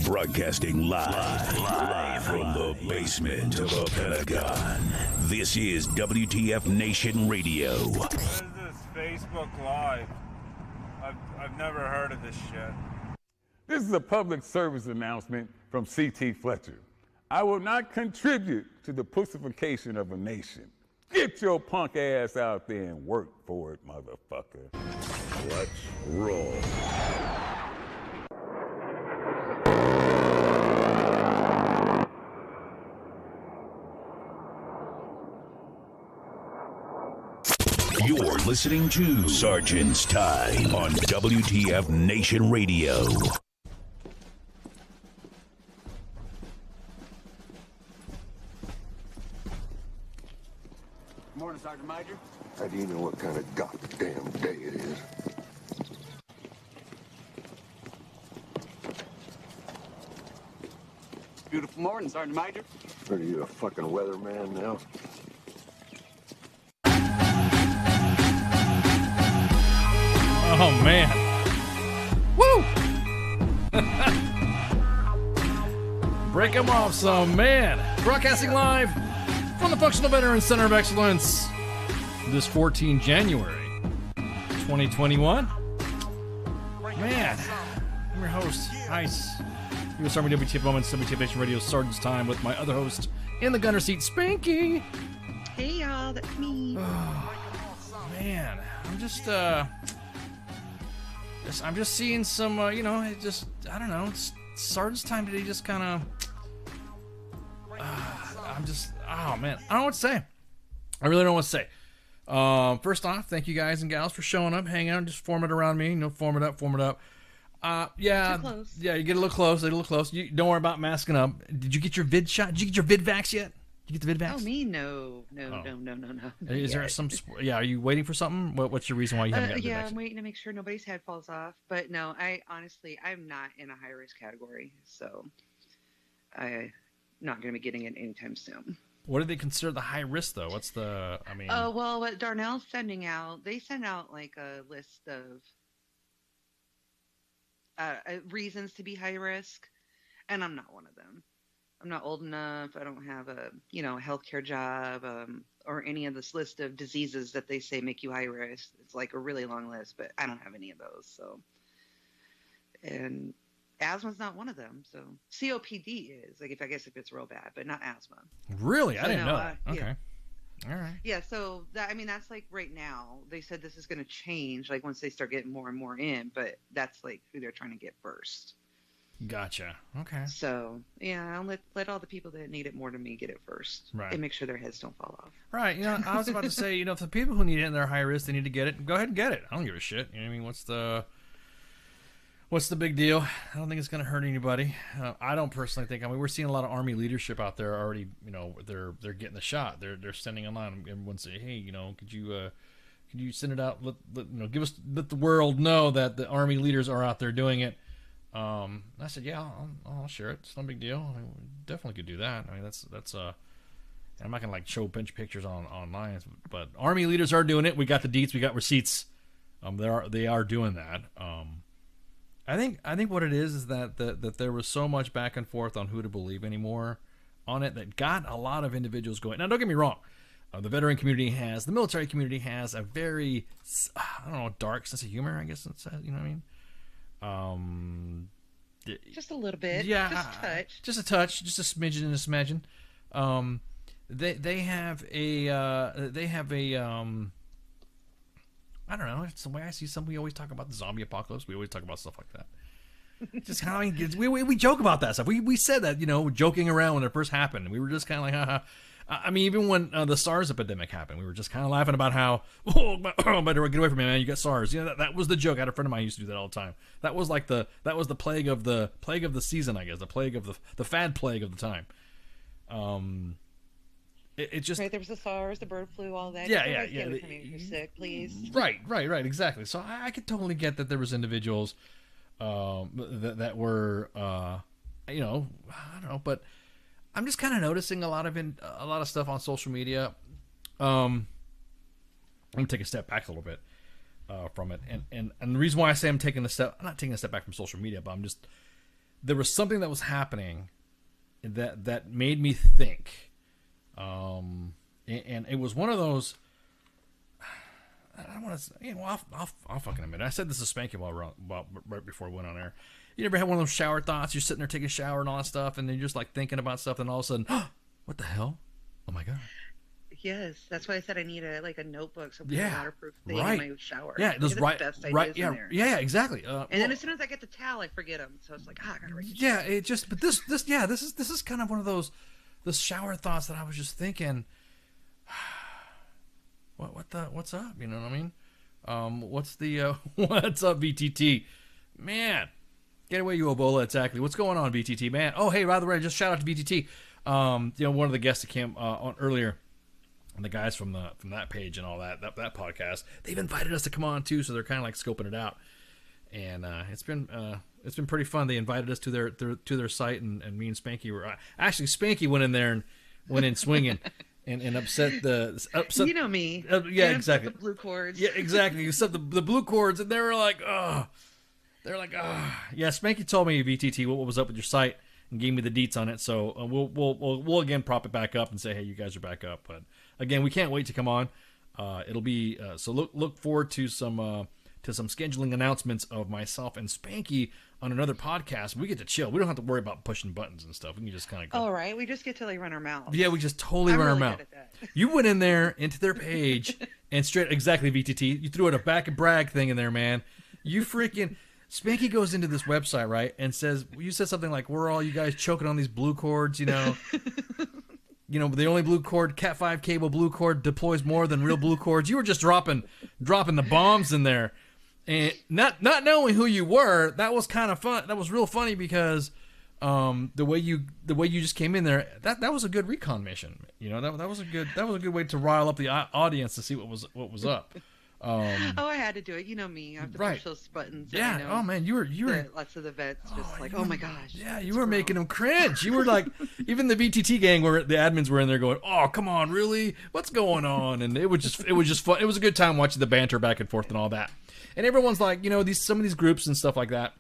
Broadcasting live from the basement of the Pentagon. This is WTF Nation Radio. What is this Facebook Live? I've never heard of this shit. This is a public service announcement from C.T. Fletcher. I will not contribute to the pussification of a nation. Get your punk ass out there and work for it, motherfucker. Let's roll. You're listening to Sergeant's Time on WTF Nation Radio. Morning, Sergeant Major. How do you know what kind of goddamn day it is? Beautiful morning, Sergeant Major. Are you a fucking weatherman now? Oh, man. Woo! Break them off some, man. Broadcasting live from the Functional Veterans Center of Excellence this 14 January 2021. Man, I'm your host, Ice. U.S. Army WTF Moments, WTF Nation Radio, Sergeant's Time with my other host in the gunner seat, Spanky. Hey, y'all, that's me. Oh, man, I'm just seeing some, I don't know, it's Sergeant's Time today just kind of, oh man, I don't know what to say. I really don't know what to say. First off, thank you guys and gals for showing up, hanging out, just form it around me, form it up. Yeah, Too close. Yeah, you get a little close, You don't worry about masking up. Did you get your vid shot? Did you get your vid vax yet? Did you get the vid vax? Oh, me? No. Is there some, are you waiting for something? What's your reason why you haven't gotten vid vax? I'm waiting to make sure nobody's head falls off. But no, I'm not in a high risk category, so I'm not going to be getting it anytime soon. What do they consider the high risk, though? What's the, well, what Darnell's sending out, they send out like a list of reasons to be high risk, and I'm not one of them. I'm not old enough. I don't have a healthcare job, or any of this list of diseases that they say make you high risk. It's like a really long list, but I don't have any of those. So, and asthma's not one of them. So COPD is like, if it's real bad, but not asthma. Really, so I didn't know that. Okay. Yeah. All right. Yeah, so that's like right now. They said this is going to change like once they start getting more and more in, but that's like who they're trying to get first. Gotcha. Okay. So yeah, I'll let all the people that need it more than me get it first, right? And make sure their heads don't fall off. Right. I was about to say, if the people who need it and they're high risk, they need to get it. Go ahead and get it. I don't give a shit. You know what I mean? What's the big deal? I don't think it's going to hurt anybody. I don't personally think. We're seeing a lot of Army leadership out there already. They're getting the shot. They're sending online. Everyone say, hey, could you send it out? Let the world know that the Army leaders are out there doing it. I said, yeah, I'll share it. It's no big deal. We definitely could do that. That's I'm not gonna show a bunch of pictures online, but Army leaders are doing it. We got the deets. We got receipts. They are doing that. I think what it is that there was so much back and forth on who to believe anymore on it that got a lot of individuals going. Now, don't get me wrong. The veteran community the military community has a very, dark sense of humor, I guess. You know what I mean? Just a little bit. Yeah. Just a touch. Just a smidgen and a smidgen. They have a I don't know. It's the way I see some. We always talk about the zombie apocalypse. We always talk about stuff like that. Just how we joke about that stuff. We said that, joking around when it first happened. We were just kind of like, haha. Even when the SARS epidemic happened, we were just kind of laughing about how, better get away from me, man. You got SARS. That was the joke. I had a friend of mine who used to do that all the time. That was like the plague of the season, I guess. The plague of the fad plague of the time. It just right. There was the SARS, the bird flu, all that. Yeah. You're sick, please. Right. Exactly. So I could totally get that there was individuals that were, I don't know, but I'm just kind of noticing a lot of stuff on social media. I'm gonna take a step back a little bit from it, and the reason why I say I'm not taking a step back from social media, but there was something that was happening that made me think, and it was one of those. I don't want to. I'll fucking admit it. I said this to Spanky right before we went on air. You ever had one of those shower thoughts? You're sitting there taking a shower and all that stuff, and then you're just like thinking about stuff, and all of a sudden, what the hell? Oh my god! Yes, that's why I said I need a notebook, so waterproof thing right. in my shower. Yeah, those right, best right, ideas in there. yeah, exactly. And then as soon as I get the towel, I forget them. So it's like, I gotta write. Yeah, it just, but this is kind of one of those shower thoughts that I was just thinking. What's up? You know what I mean? What's up, VTT? Man, get away, you Ebola! Exactly. What's going on, VTT? Man. Oh, hey, by the way, just shout out to VTT. One of the guests that came on earlier, and the guys from that page and all that podcast, they've invited us to come on too, so they're kind of like scoping it out, and it's been pretty fun. They invited us to their site, and me and Spanky were actually Spanky went in there and went in swinging. And upset. You know me. Yeah, exactly. The blue cords. Yeah, exactly. Except the blue cords, and they were like, oh. They're like, oh. Yeah, Spanky told me, VTT, what was up with your site, and gave me the deets on it. So we'll again prop it back up and say, hey, you guys are back up. But again, we can't wait to come on. It'll be so look forward to some scheduling announcements of myself and Spanky on another podcast. We get to chill. We don't have to worry about pushing buttons and stuff. We can just kind of go. All right, we just get to like run our mouths. Yeah, we just totally run our mouth. You went in there into their page and straight exactly VTT. You threw it a back and brag thing in there, man. You freaking Spanky goes into this website, right, and says, you said something like, "We're all you guys choking on these blue cords, you know." You know, the only blue cord, Cat 5 cable blue cord deploys more than real blue cords. You were just dropping the bombs in there. And not knowing who you were, that was kind of fun. That was real funny because the way you just came in there, that was a good recon mission. You know, that was a good way to rile up the audience to see what was up. I had to do it. You know me. I have to push those buttons. Yeah. Oh man, you were lots of the vets just like, oh my gosh. Yeah, you were making them cringe. You were like, even the VTT gang where the admins were in there going, oh come on, really? What's going on? And it was just fun. It was a good time watching the banter back and forth and all that. And everyone's like, you know, some of these groups and stuff like that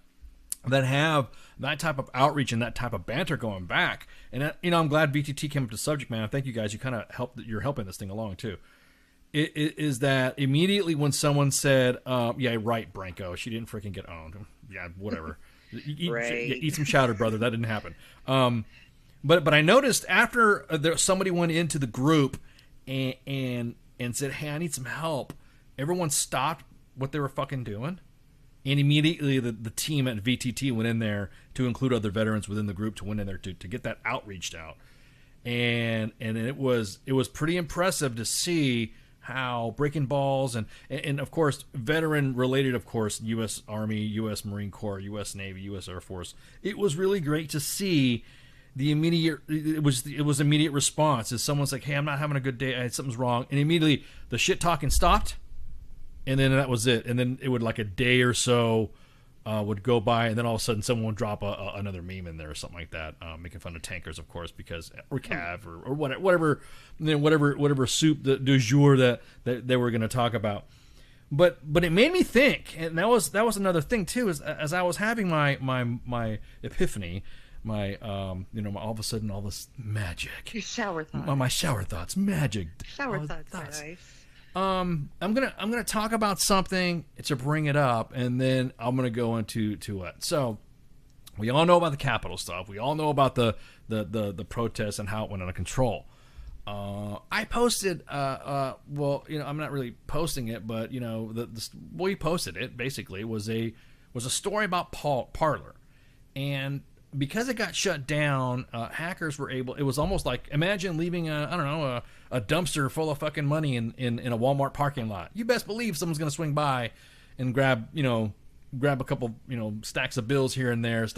have that type of outreach and that type of banter going back. And you know, I'm glad VTT came up to the subject, man. Thank you guys. You kind of you're helping this thing along too. It is that immediately when someone said, yeah, right, Branko, she didn't freaking get owned. Yeah, whatever. Eat some chowder, brother. That didn't happen. But I noticed after somebody went into the group and said, hey, I need some help, everyone stopped what they were fucking doing, and immediately the team at VTT went in there to include other veterans within the group to went in there to get that outreach out, and it was pretty impressive to see how breaking balls and of course veteran related, of course, U.S. Army, U.S. Marine Corps, U.S. Navy, U.S. Air Force. It was really great to see the immediate. It was immediate response. As someone's like, hey, I'm not having a good day, something's wrong, and immediately the shit talking stopped. And then that was it. And then it would like a day or so would go by, and then all of a sudden someone would drop another meme in there or something like that, making fun of tankers, of course, because or Cav or whatever, whatever soup du jour that they were going to talk about. But it made me think, and that was another thing too. As I was having my epiphany, my all of a sudden all this magic. Your shower thoughts. My shower thoughts, magic. Shower thoughts. Nice. I'm gonna talk about something to bring it up, and then I'm gonna go into it. So we all know about the Capitol stuff. We all know about the protests and how it went out of control. I posted, well, you know, I'm not really posting it, but you know, we posted it. Basically, was a story about Parler, and because it got shut down, hackers were able. It was almost like, imagine leaving a dumpster full of fucking money in a Walmart parking lot. You best believe someone's gonna swing by and grab a couple, stacks of bills here and there,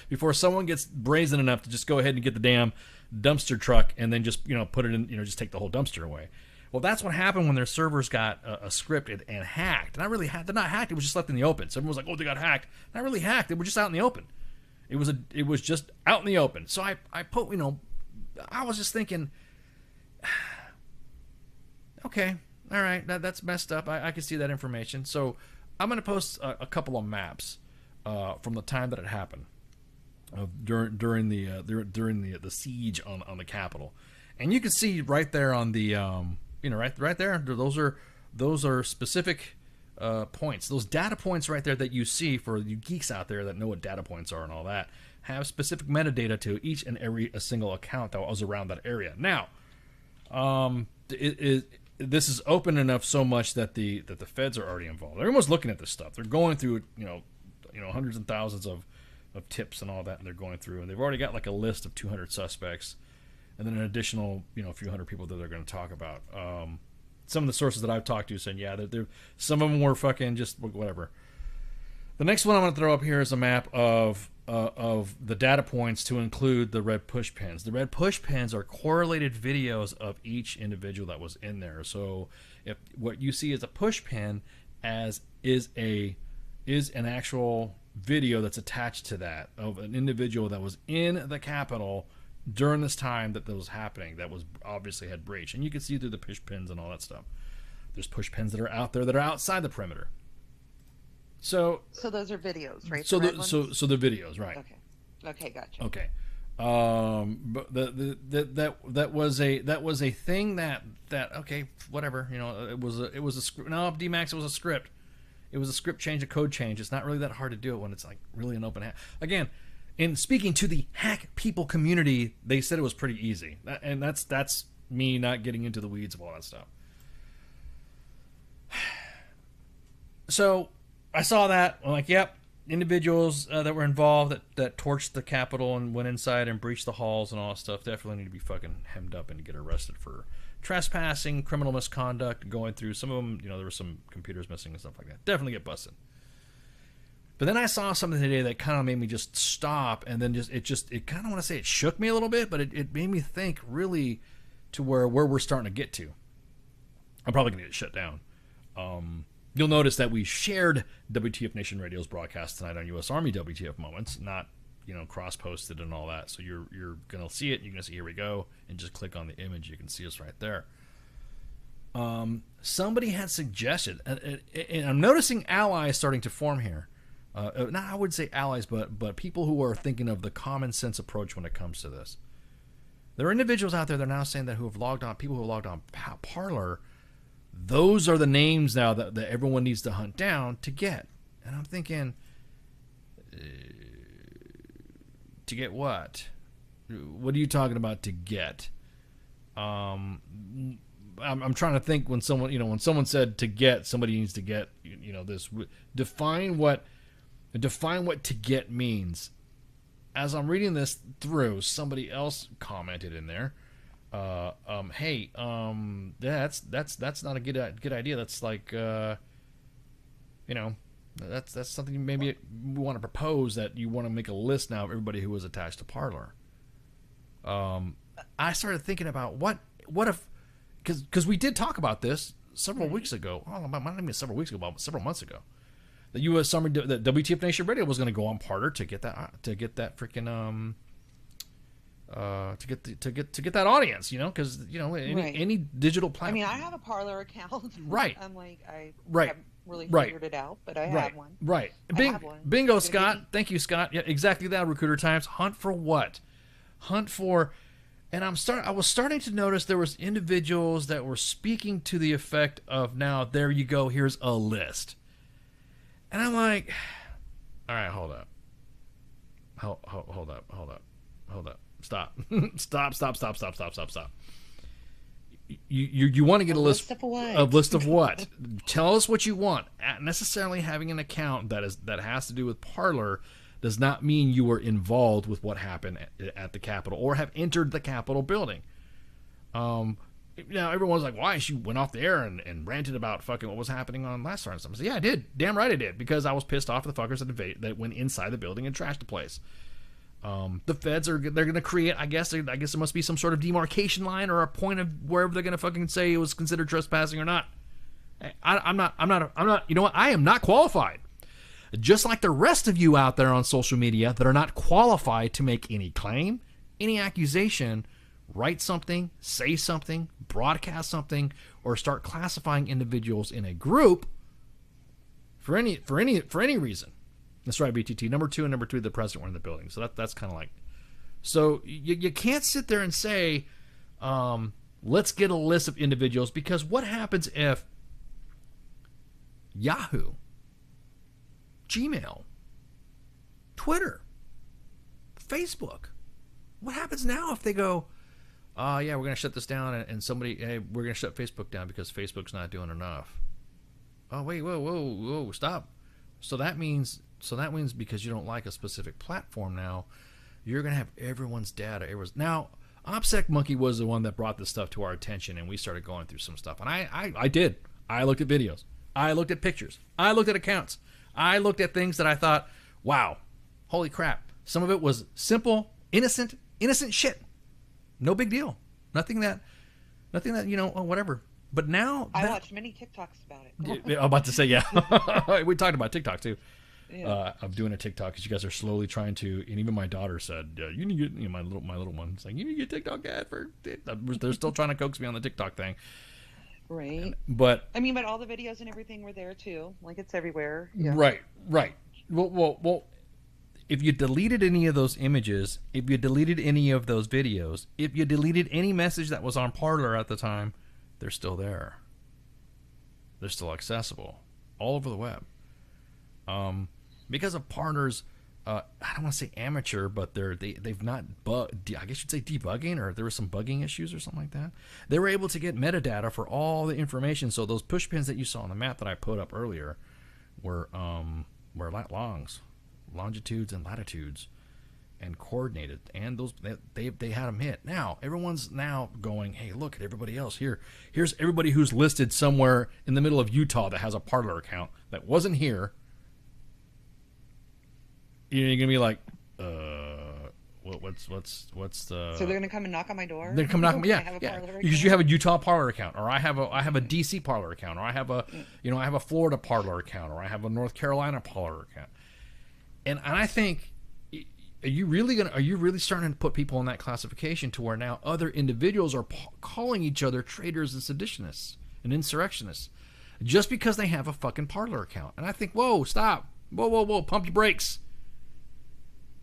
before someone gets brazen enough to just go ahead and get the damn dumpster truck and then just put it in, just take the whole dumpster away. Well, that's what happened when their servers got scripted and hacked. Not really hacked. They're not hacked. It was just left in the open. So everyone was like, "Oh, they got hacked." Not really hacked. They were just out in the open. It was just out in the open. So I put, I was just thinking, okay, all right, that's messed up. I can see that information. So I'm going to post a couple of maps from the time that it happened. during the siege on the Capitol, and you can see right there on the right there. Those are specific points. Those data points right there that you see for you geeks out there that know what data points are and all that have specific metadata to each and every a single account that was around that area. Now, this is open enough so much that the feds are already involved. Everyone's looking at this stuff. They're going through hundreds and thousands of tips and all that, and they're going through, and they've already got like a list of 200 suspects, and then an additional a few hundred people that they're going to talk about. Some of the sources that I've talked to saying, yeah, some of them were fucking just whatever. The next one I'm going to throw up here is a map of the data points to include the red push pins. The red push pins are correlated videos of each individual that was in there. So if what you see as a push pin is an actual video that's attached to that of an individual that was in the Capitol during this time that was happening, that was obviously had breach, and you can see through the push pins and all that stuff. There's push pins that are out there that are outside the perimeter. So those are videos, right? So the videos, right? Okay, gotcha. Okay, but that was a thing that okay, whatever, it was a script. No, D-Max, it was a script. It was a script change, a code change. It's not really that hard to do it when it's like really an open hack. Again, in speaking to the hack people community, they said it was pretty easy, and that's me not getting into the weeds of all that stuff. So I saw that. I'm like, yep, individuals that were involved that torched the Capitol and went inside and breached the halls and all that stuff definitely need to be fucking hemmed up and to get arrested for trespassing, criminal misconduct, going through. Some of them, there were some computers missing and stuff like that. Definitely get busted. But then I saw something today that kind of made me just stop, and then it kind of want to say it shook me a little bit, but it made me think really to where we're starting to get to. I'm probably going to get shut down. You'll notice that we shared WTF Nation Radio's broadcast tonight on U.S. Army WTF Moments, not cross-posted and all that. So you're going to see it. You're going to see, here we go, and just click on the image. You can see us right there. Somebody had suggested, and I'm noticing allies starting to form here. Not I would say allies, but people who are thinking of the common sense approach when it comes to this. There are individuals out there that are now saying that people who have logged on Parler, those are the names now that everyone needs to hunt down to get. And I'm thinking, to get what? What are you talking about to get? I'm trying to think when someone said to get, somebody needs to get, this. Define what to get means. As I'm reading this through, somebody else commented in there, hey, that's not a good idea. That's like, that's something maybe we want to propose, that you want to make a list now of everybody who was attached to Parler. I started thinking about what if, because we did talk about this several weeks ago. Oh, not even several weeks ago, but several months ago. The U.S. Summer, the WTF Nation Radio was going to go on Parler to get that freaking to get that audience, because any digital platform. I mean, I have a Parler account. Right. I'm like, I right. haven't really figured it out, but I have one. Right. I have one. Bingo, Scott. Thank you, Scott. Yeah, exactly that. Recruiter Times. Hunt for what? Hunt for. And I was starting to notice there was individuals that were speaking to the effect of, now there you go, here's a list. And I'm like, all right, hold up. Hold up. Stop. Stop. You want to get a list of what? A list of what? Tell us what you want. Necessarily having an account that has to do with Parler does not mean you were involved with what happened at the Capitol or have entered the Capitol building. Now everyone's like, why? She went off the air and ranted about fucking what was happening on last Friday. I said, yeah, I did. Damn right I did, because I was pissed off at the fuckers that went inside the building and trashed the place. The feds they're going to create, I guess there must be some sort of demarcation line or a point of wherever they're going to fucking say it was considered trespassing or not. I'm not, you know what? I am not qualified. Just like the rest of you out there on social media that are not qualified to make any claim, any accusation, write something, say something, broadcast something, or start classifying individuals in a group for any reason. That's right, BTT. Number 2 and number 3, the president were in the building. So that's kind of like. So you can't sit there and say, let's get a list of individuals, because what happens if Yahoo, Gmail, Twitter, Facebook, what happens now if they go, yeah, we're going to shut this down, and somebody, hey, we're going to shut Facebook down because Facebook's not doing enough. Oh, wait, whoa, stop. So that means because you don't like a specific platform now, you're going to have everyone's data. Now, OPSEC Monkey was the one that brought this stuff to our attention, and we started going through some stuff. And I did. I looked at videos. I looked at pictures. I looked at accounts. I looked at things that I thought, wow, holy crap. Some of it was simple, innocent shit. No big deal. Nothing that, oh, whatever. But now I watched many TikToks about it. I'm about to say, yeah. We talked about TikTok too. Yeah. I'm doing a TikTok because you guys are slowly trying to, and even my daughter said, you need to get, my little one saying, you need to get TikTok ad for it. They're still trying to coax me on the TikTok thing. Right. But I mean, but all the videos and everything were there too. Like, it's everywhere. Yeah. Right. Well, if you deleted any of those images, if you deleted any of those videos, if you deleted any message that was on Parler at the time, they're still there. They're still accessible all over the web. Because of Parler's, I don't want to say amateur, but they've not I guess you'd say debugging, or there were some bugging issues or something like that. They were able to get metadata for all the information. So those push pins that you saw on the map that I put up earlier were longitudes and latitudes, and coordinated, and those they had them hit. Now everyone's now going, hey, look at everybody else here. Here's everybody who's listed somewhere in the middle of Utah that has a Parler account that wasn't here. You're gonna be like, what's the? So they're gonna come and knock on my door. They're gonna knock, yeah, because you have a Utah Parler account, or I have a DC Parler account, or I have a Florida Parler account, or I have a North Carolina Parler account. And I think, are you really starting to put people in that classification to where now other individuals are calling each other traitors and seditionists and insurrectionists just because they have a fucking Parler account? And I think, whoa, stop, whoa, pump your brakes.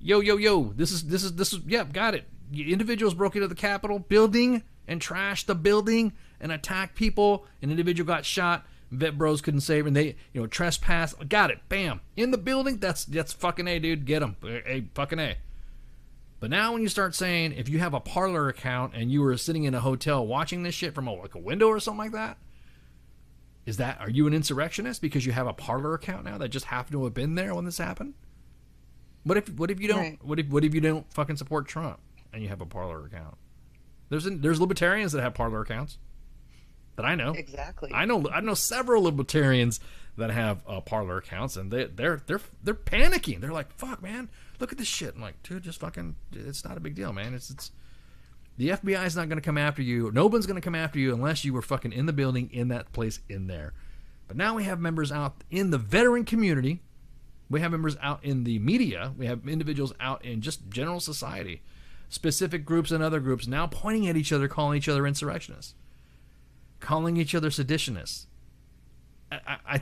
Yo, this is, yeah, got it. Individuals broke into the Capitol building and trashed the building and attacked people. An individual got shot. Vet bros couldn't save him. They, trespass. Got it. Bam. In the building. That's fucking A, dude. Get them. A fucking A. But now when you start saying, if you have a Parler account and you were sitting in a hotel watching this shit from a window or something like that, are you an insurrectionist because you have a Parler account now that just happened to have been there when this happened? What if you don't? Right. What if you don't fucking support Trump and you have a Parler account? There's libertarians that have Parler accounts that I know. Exactly. I know several libertarians that have Parler accounts, and they're panicking. They're like, "Fuck, man, look at this shit." I'm like, "Dude, just fucking, it's not a big deal, man. It's the FBI is not going to come after you. No one's going to come after you unless you were fucking in the building, in that place, in there." But now we have members out in the veteran community. We have members out in the media. We have individuals out in just general society, specific groups and other groups now pointing at each other, calling each other insurrectionists, calling each other seditionists. I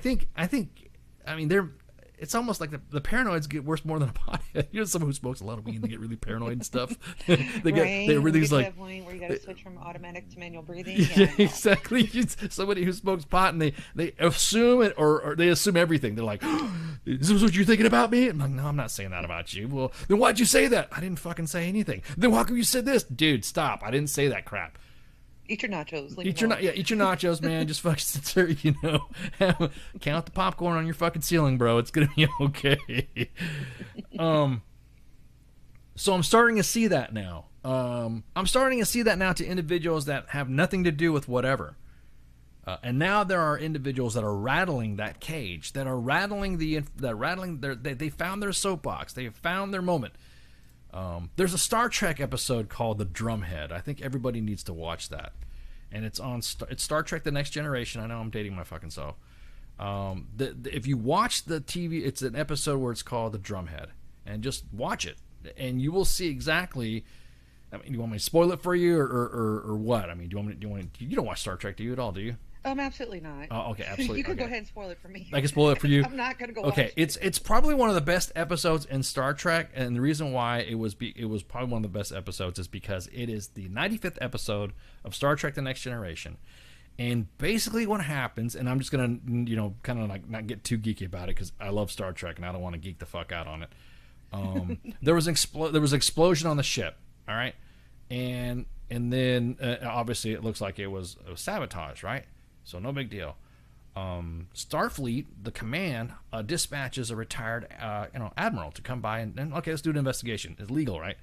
mean, it's almost like the paranoids get worse more than a pothead. Someone who smokes a lot of weed, they get really paranoid and stuff. They really get to like that point where you got to switch from automatic to manual breathing. Yeah, exactly. Somebody who smokes pot and they assume it, or they assume everything. They're like, "Is this what you're thinking about me?" I'm like, "No, I'm not saying that about you." "Well, then why'd you say that?" "I didn't fucking say anything." "Then why come you said this?" "Dude, stop! I didn't say that crap." Eat your nachos. Eat your nachos, man. Just fucking sit there, count the popcorn on your fucking ceiling, bro. It's gonna be okay. So I'm starting to see that now. I'm starting to see that now to individuals that have nothing to do with whatever. And now there are individuals that are rattling that cage, that are rattling they found their soapbox. They found their moment. There's a Star Trek episode called The Drumhead. I think everybody needs to watch that. And it's Star Trek The Next Generation. I know I'm dating my fucking self. If you watch the TV, it's an episode where it's called The Drumhead. And just watch it. And you will see exactly. I mean, do you want me to spoil it for you or what? I mean, you don't watch Star Trek, do you, at all, do you? Absolutely not. Oh, okay, absolutely. You can okay. go ahead and spoil it for me. I can spoil it for you. I'm not gonna go. Okay, watch it's probably one of the best episodes in Star Trek, and the reason why it was probably one of the best episodes is because it is the 95th episode of Star Trek: The Next Generation, and basically what happens, and I'm just gonna kind of like not get too geeky about it because I love Star Trek and I don't want to geek the fuck out on it. There was an explosion on the ship, all right, and then obviously it looks like it was sabotage, right? So no big deal. Starfleet, the command, dispatches a retired, admiral to come by and okay, let's do an investigation. It's legal, right?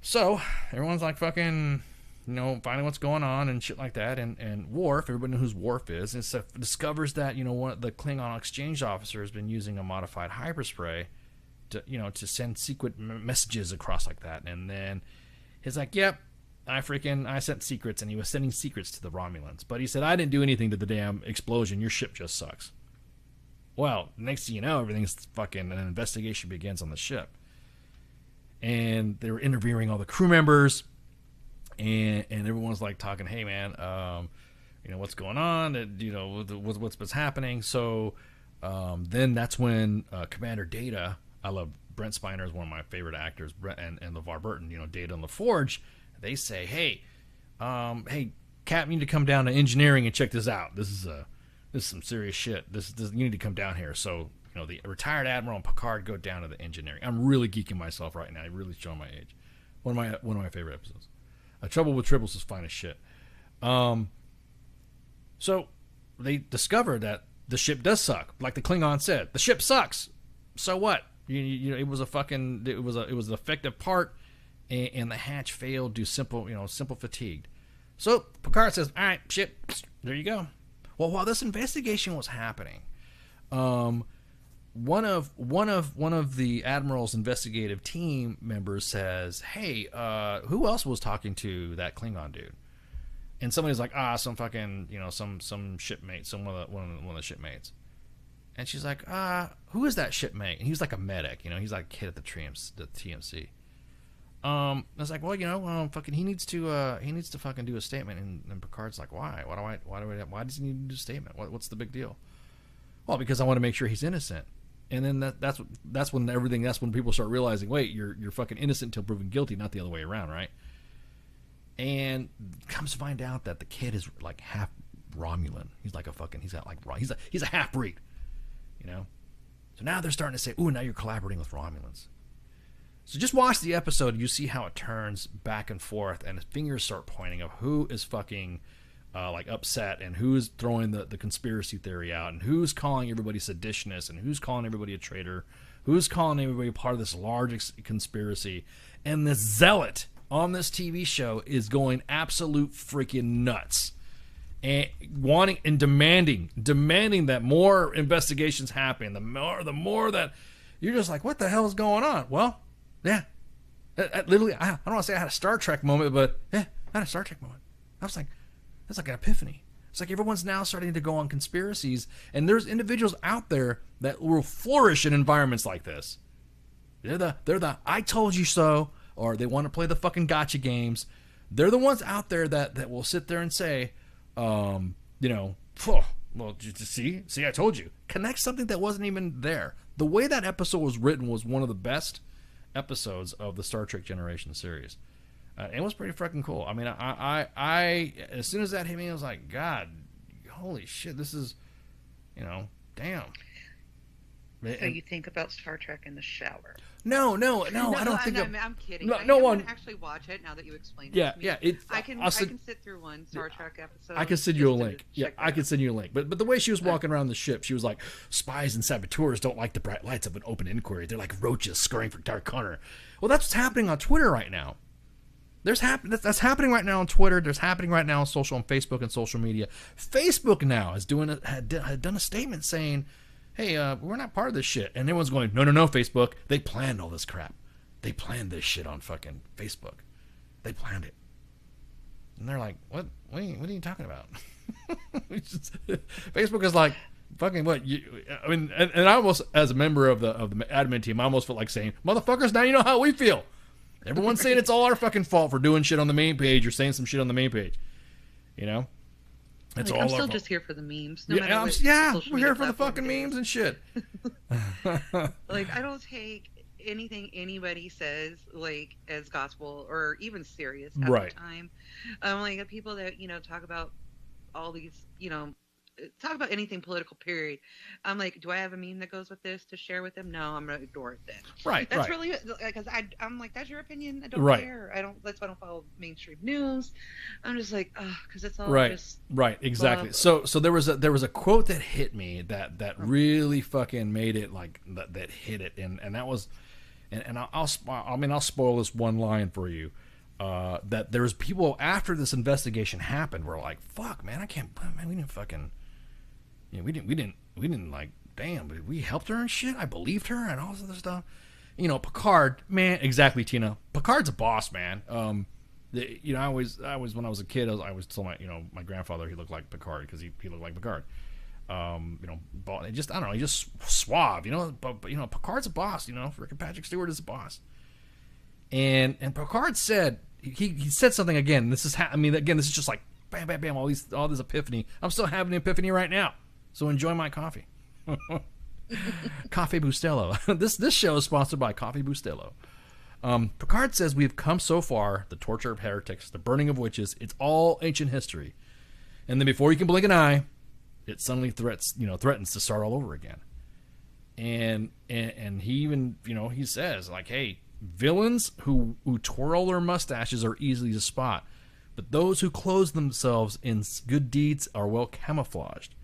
So everyone's like fucking, finding what's going on and shit like that. And Worf, everybody knows who Worf is, and discovers that one of the Klingon exchange officer has been using a modified hyperspray to send secret messages across like that. And then he's like, "Yep. I sent secrets," and he was sending secrets to the Romulans. But he said, "I didn't do anything to the damn explosion. Your ship just sucks." Well, next thing you know, everything's fucking, an investigation begins on the ship. And they were interviewing all the crew members, and everyone's like talking, "Hey man, what's going on? What's happening?" So then that's when Commander Data, I love Brent Spiner is one of my favorite actors, and LeVar Burton, Data on the Forge. They say, hey, Cap, you need to come down to engineering and check this out. This is some serious shit. You need to come down here. So, the retired admiral and Picard go down to the engineering. I'm really geeking myself right now. I'm really showing my age. One of my favorite episodes. Trouble with Tribbles is fine as shit. So they discover that the ship does suck. Like the Klingon said, the ship sucks. So what? It was an effective part. And the hatch failed due simple fatigued. So Picard says, "All right, ship, there you go." Well, while this investigation was happening, one of the admiral's investigative team members says, "Hey, who else was talking to that Klingon dude?" And somebody's like, some fucking some shipmate, one of the shipmates. And she's like, who is that shipmate? And he was like a medic, he's like a kid at the TMC. I was like, well, fucking, he needs to fucking do a statement, and Picard's like, why? Why does he need to do a statement? What's the big deal? Well, because I want to make sure he's innocent. And then that's when people start realizing, wait, you're fucking innocent until proven guilty, not the other way around, right? And comes to find out that the kid is like half Romulan. He's like he's a half breed, So now they're starting to say, ooh, now you're collaborating with Romulans. So just watch the episode. You see how it turns back and forth, and fingers start pointing of who is fucking upset, and who's throwing the conspiracy theory out, and who's calling everybody seditionists, and who's calling everybody a traitor, who's calling everybody part of this large conspiracy. And this zealot on this TV show is going absolute freaking nuts, and wanting and demanding that more investigations happen. The more that you're just like, what the hell is going on? Well. Yeah, literally, I don't want to say I had a Star Trek moment, but yeah, I had a Star Trek moment. I was like, it's like an epiphany. It's like everyone's now starting to go on conspiracies, and there's individuals out there that will flourish in environments like this. They're the I told you so, or they want to play the fucking gotcha games. They're the ones out there that will sit there and say, well, see, I told you. Connect something that wasn't even there. The way that episode was written was one of the best episodes of the Star Trek Generation series. It was pretty freaking cool. I mean, I as soon as that hit me, I was like, God, holy shit, this is, damn. So you think about Star Trek in the shower? No, I don't think. I'm kidding. No, I no am one gonna actually watch it now that you explained yeah, it to me. Yeah, I can sit through one Star Trek episode. I can send you a link. Yeah, I can send you a link. But the way she was walking around the ship, she was like, spies and saboteurs don't like the bright lights of an open inquiry. They're like roaches scurrying for dark corner. Well, that's what's happening on Twitter right now. That's happening right now on Twitter. There's happening right now on Facebook and social media. Facebook now is had done a statement saying, hey, we're not part of this shit. And everyone's going, no, Facebook. They planned all this crap. They planned this shit on fucking Facebook. They planned it. And they're like, what? What are you talking about? Facebook is like, fucking what? And I almost, as a member of the admin team, I almost felt like saying, motherfuckers, now you know how we feel. Everyone's saying it's all our fucking fault for doing shit on the main page or saying some shit on the main page. It's Like, all I'm still over. just here for the memes. No Yeah, matter what social we're media here for the platform fucking it is. memes and shit. Like, I don't take anything anybody says like as gospel or even serious half Right. the time. Like the people that talk about all these talk about anything political. Period. I'm like, do I have a meme that goes with this to share with them? No, I'm gonna ignore it then. Right, That's right. really because I'm like, that's your opinion. I don't Right. care. I don't. That's why I don't follow mainstream news. I'm just like, because it's all Right, just right, exactly. blah, So there was a quote that hit me that really fucking made it like that hit it, and that was, and I'll spoil this one line for you. That there's people after this investigation happened were like, fuck, man, we didn't fucking, we didn't like, damn, but we helped her and shit. I believed her and all this other stuff. Picard, man, exactly, Tina. Picard's a boss, man. I always when I was a kid, I always told my grandfather he looked like Picard because he looked like Picard. Just I don't know, he's just suave, But Picard's a boss, Freaking Patrick Stewart is a boss. And Picard said he said something again. This is this is just like bam, bam, bam. All this epiphany. I'm still having an epiphany right now. So enjoy my coffee. Coffee Bustelo. This show is sponsored by Coffee Bustelo. Picard says we've come so far. The torture of heretics, the burning of witches. It's all ancient history. And then before you can blink an eye, it suddenly threatens to start all over again. And he even he says like, hey, villains who twirl their mustaches are easy to spot, but those who clothe themselves in good deeds are well camouflaged.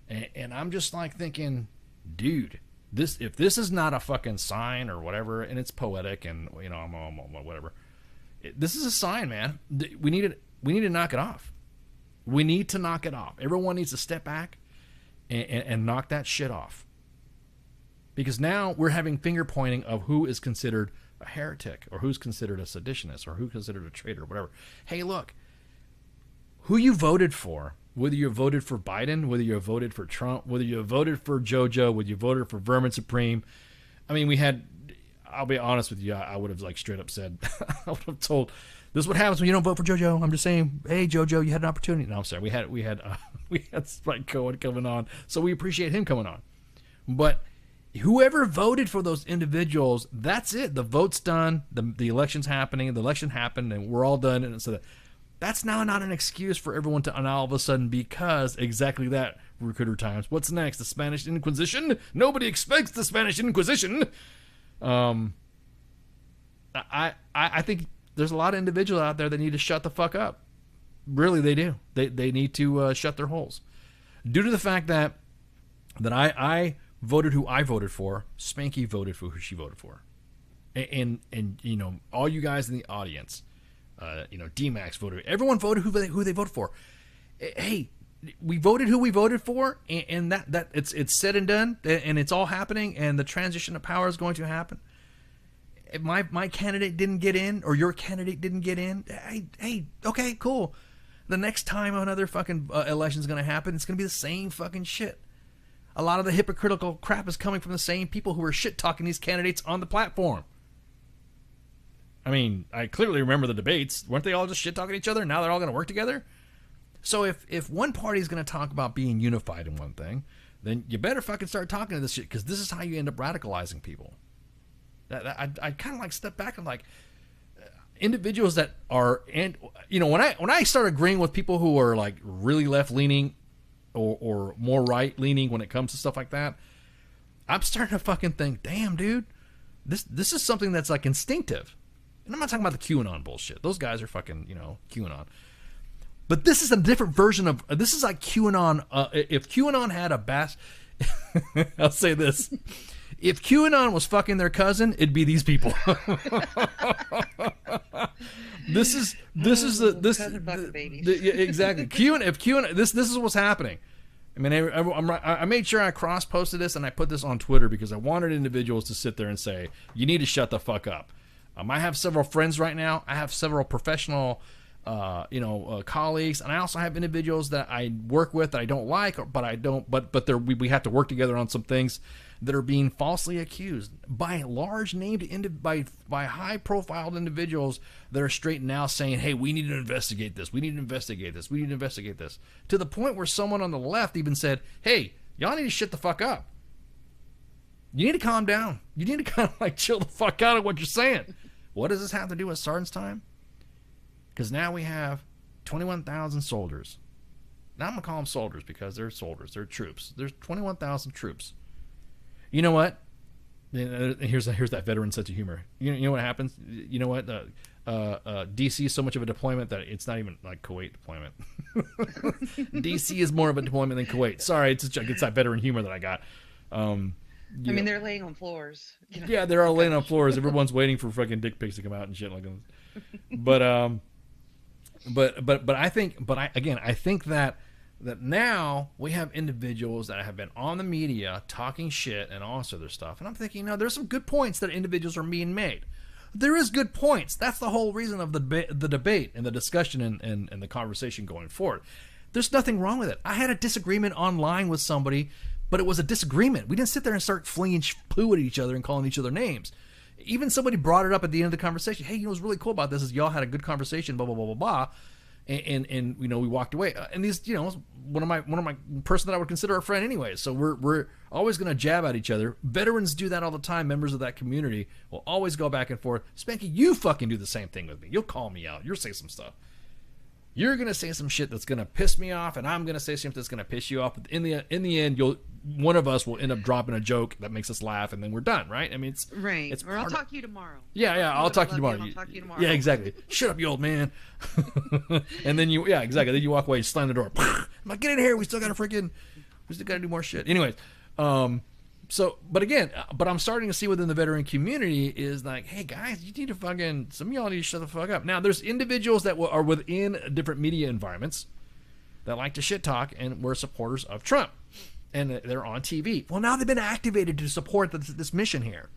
And I'm just like thinking, dude, if this is not a fucking sign or whatever, and it's poetic and I'm whatever, this is a sign, man. We need to knock it off. We need to knock it off. Everyone needs to step back and knock that shit off. Because now we're having finger pointing of who is considered a heretic or who's considered a seditionist or who's considered a traitor or whatever. Hey, look, who you voted for, whether you voted for Biden, whether you voted for Trump, whether you voted for JoJo, whether you voted for Vermin Supreme. I mean, I'll be honest with you, I would have like straight up said, I would have told, this is what happens when you don't vote for JoJo. I'm just saying, hey, JoJo, you had an opportunity. No, I'm sorry. We had Spike Cohen coming on, so we appreciate him coming on. But whoever voted for those individuals, that's it. The vote's done. The election's happening. The election happened, and we're all done. And so that's now not an excuse for everyone to all of a sudden, because exactly that, Recruiter Times. What's next? The Spanish Inquisition? Nobody expects the Spanish Inquisition. I think there's a lot of individuals out there that need to shut the fuck up. Really, they do. They need to shut their holes. Due to the fact that I voted who I voted for, Spanky voted for who she voted for. And all you guys in the audience, D-Max voted. Everyone voted who they voted for. Hey, we voted who we voted for, and that it's said and done, and it's all happening, and the transition of power is going to happen. If my candidate didn't get in, or your candidate didn't get in, hey, okay, cool. The next time another fucking election is going to happen, it's going to be the same fucking shit. A lot of the hypocritical crap is coming from the same people who are shit-talking these candidates on the platform. I mean, I clearly remember the debates. Weren't they all just shit-talking each other? Now they're all going to work together? So if one party is going to talk about being unified in one thing, then you better fucking start talking to this shit, because this is how you end up radicalizing people. I kind of like step back and like individuals that are, and when I start agreeing with people who are like really left-leaning or more right-leaning when it comes to stuff like that, I'm starting to fucking think, damn, dude, this is something that's like instinctive. And I'm not talking about the QAnon bullshit. Those guys are fucking, QAnon. But this is a different version of, this is like QAnon. If QAnon had a bass, I'll say this. If QAnon was fucking their cousin, it'd be these people. This is exactly QAnon. If QAnon, this is what's happening. I mean, I made sure I cross-posted this and I put this on Twitter because I wanted individuals to sit there and say, you need to shut the fuck up. I have several friends right now. I have several professional, colleagues, and I also have individuals that I work with that I don't like, but we have to work together on some things. that are being falsely accused by large named by high profile individuals that are straight now saying, hey, we need to investigate this. We need to investigate this. We need to investigate this. To the point where someone on the left even said, hey, y'all need to shut the fuck up. You need to calm down. You need to kind of like chill the fuck out of what you're saying. What does this have to do with Sergeant's time? Because now we have 21,000 soldiers. Now I'm going to call them soldiers because they're soldiers. They're troops. There's 21,000 troops. You know what? Here's that veteran sense of humor. You know what happens? You know what? DC is so much of a deployment that it's not even like Kuwait deployment. DC is more of a deployment than Kuwait. Sorry, it's that veteran humor that I got. I mean, they're laying on floors. You know? Yeah, they're all laying on floors. Everyone's waiting for fucking dick pics to come out and shit like that. But I think that now we have individuals that have been on the media talking shit and all this other stuff. And I'm thinking, there's some good points that individuals are being made. There is good points. That's the whole reason of the debate and the discussion and the conversation going forward. There's nothing wrong with it. I had a disagreement online with somebody, but it was a disagreement. We didn't sit there and start flinging poo at each other and calling each other names. Even somebody brought it up at the end of the conversation. Hey, what's really cool about this is y'all had a good conversation, blah, blah, blah, blah, blah. And we walked away. And these, one of my person that I would consider a friend anyway. So we're always going to jab at each other. Veterans do that all the time. Members of that community will always go back and forth. Spanky, you fucking do the same thing with me. You'll call me out. You'll say some stuff. You're going to say some shit that's going to piss me off, and I'm going to say something that's going to piss you off. But in the end, one of us will end up dropping a joke that makes us laugh, and then we're done, right? I mean, it's right. It's or I'll talk to you tomorrow. Yeah, I'll talk to you tomorrow. I'll talk to you tomorrow. Yeah, exactly. Shut up, you old man. And then exactly. Then you walk away, you slam the door. I'm like, get in here. We still got to do more shit. Anyways, but I'm starting to see within the veteran community is like, hey guys, you need to some of y'all need to shut the fuck up. Now, there's individuals that are within different media environments that like to shit talk and were supporters of Trump, and they're on TV. Well, now they've been activated to support this mission here,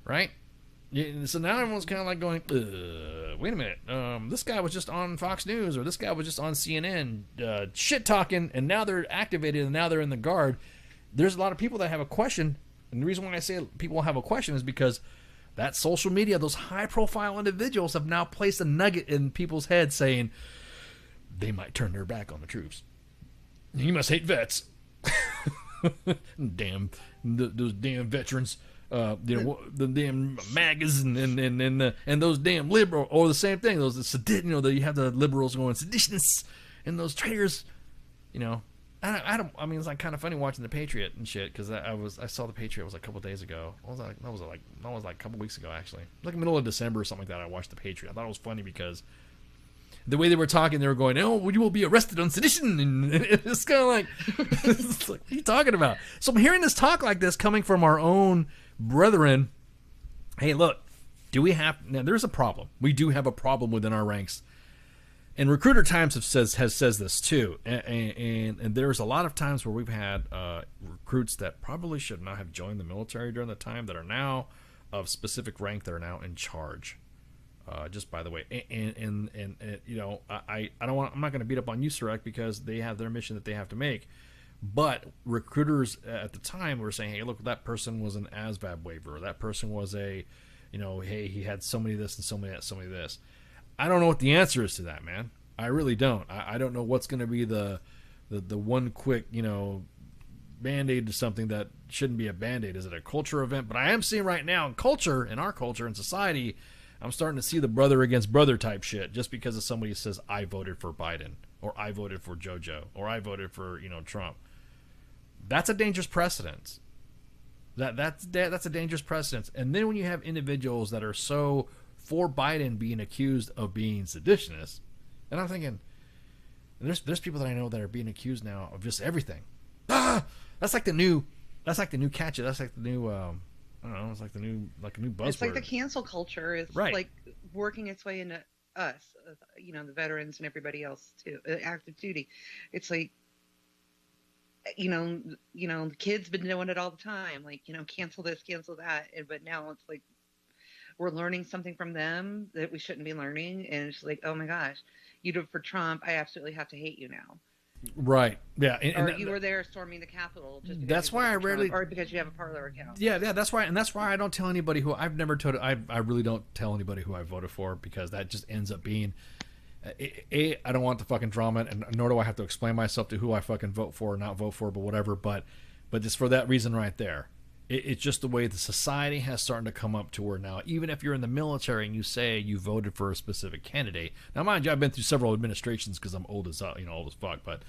right? So now everyone's kind of like going, wait a minute, this guy was just on Fox News, or this guy was just on CNN, shit talking, and now they're activated and now they're in the guard. There's a lot of people that have a question, and the reason why I say people have a question is because that social media, those high-profile individuals have now placed a nugget in people's heads saying they might turn their back on the troops. You must hate vets. Damn, those damn veterans, the damn MAGAs and those damn liberal, or the same thing. Those you have the liberals going seditionists and those traitors, I mean, it's like kind of funny watching The Patriot and shit, because I saw The Patriot was like a couple days ago. That was like a couple weeks ago, actually, like middle of December or something like that. I watched The Patriot. I thought it was funny because the way they were talking, they were going, "Oh, you will be arrested on sedition," and it's kind of like, it's like, what are you talking about? So I'm hearing this talk like this coming from our own brethren. Hey, look, now there's a problem. We do have a problem within our ranks. And Recruiter Times says this too, and there's a lot of times where we've had recruits that probably should not have joined the military during the time that are now of specific rank that are now in charge. Just by the way, and I'm not going to beat up on you, Surek, because they have their mission that they have to make. But recruiters at the time were saying, hey, look, that person was an ASVAB waiver, or that person was hey, he had so many this and so many that, so many this. I don't know what the answer is to that, man. I really don't. I don't know what's going to be the one quick, Band-Aid to something that shouldn't be a Band-Aid. Is it a culture event? But I am seeing right now in our culture and society, I'm starting to see the brother against brother type shit just because of somebody says, I voted for Biden, or I voted for JoJo, or I voted for, Trump. That's a dangerous precedent. That's a dangerous precedent. And then when you have individuals that are so for Biden being accused of being seditionists, and I'm thinking, there's people that I know that are being accused now of just everything. That's like the new catch it. That's like the new I don't know. It's like a new buzzword. It's like the cancel culture is right. Like working its way into us, the veterans and everybody else too, active duty. It's like, the kids been doing it all the time. Like, cancel this, cancel that, but now it's like we're learning something from them that we shouldn't be learning, and it's like, oh my gosh, you did it for Trump, I absolutely have to hate you now. Right. Yeah. Or you were there storming the Capitol. Just because That's you why I voted for rarely. Trump, or because you have a Parler account. Yeah, that's why, and that's why I don't tell anybody who I've never told. I really don't tell anybody who I voted for, because that just ends up being. I don't want the fucking drama, and nor do I have to explain myself to who I fucking vote for or not vote for, but whatever. But just for that reason right there, it's just the way the society has started to come up to where now, even if you're in the military and you say you voted for a specific candidate, now mind you, I've been through several administrations because I'm old as old as fuck, but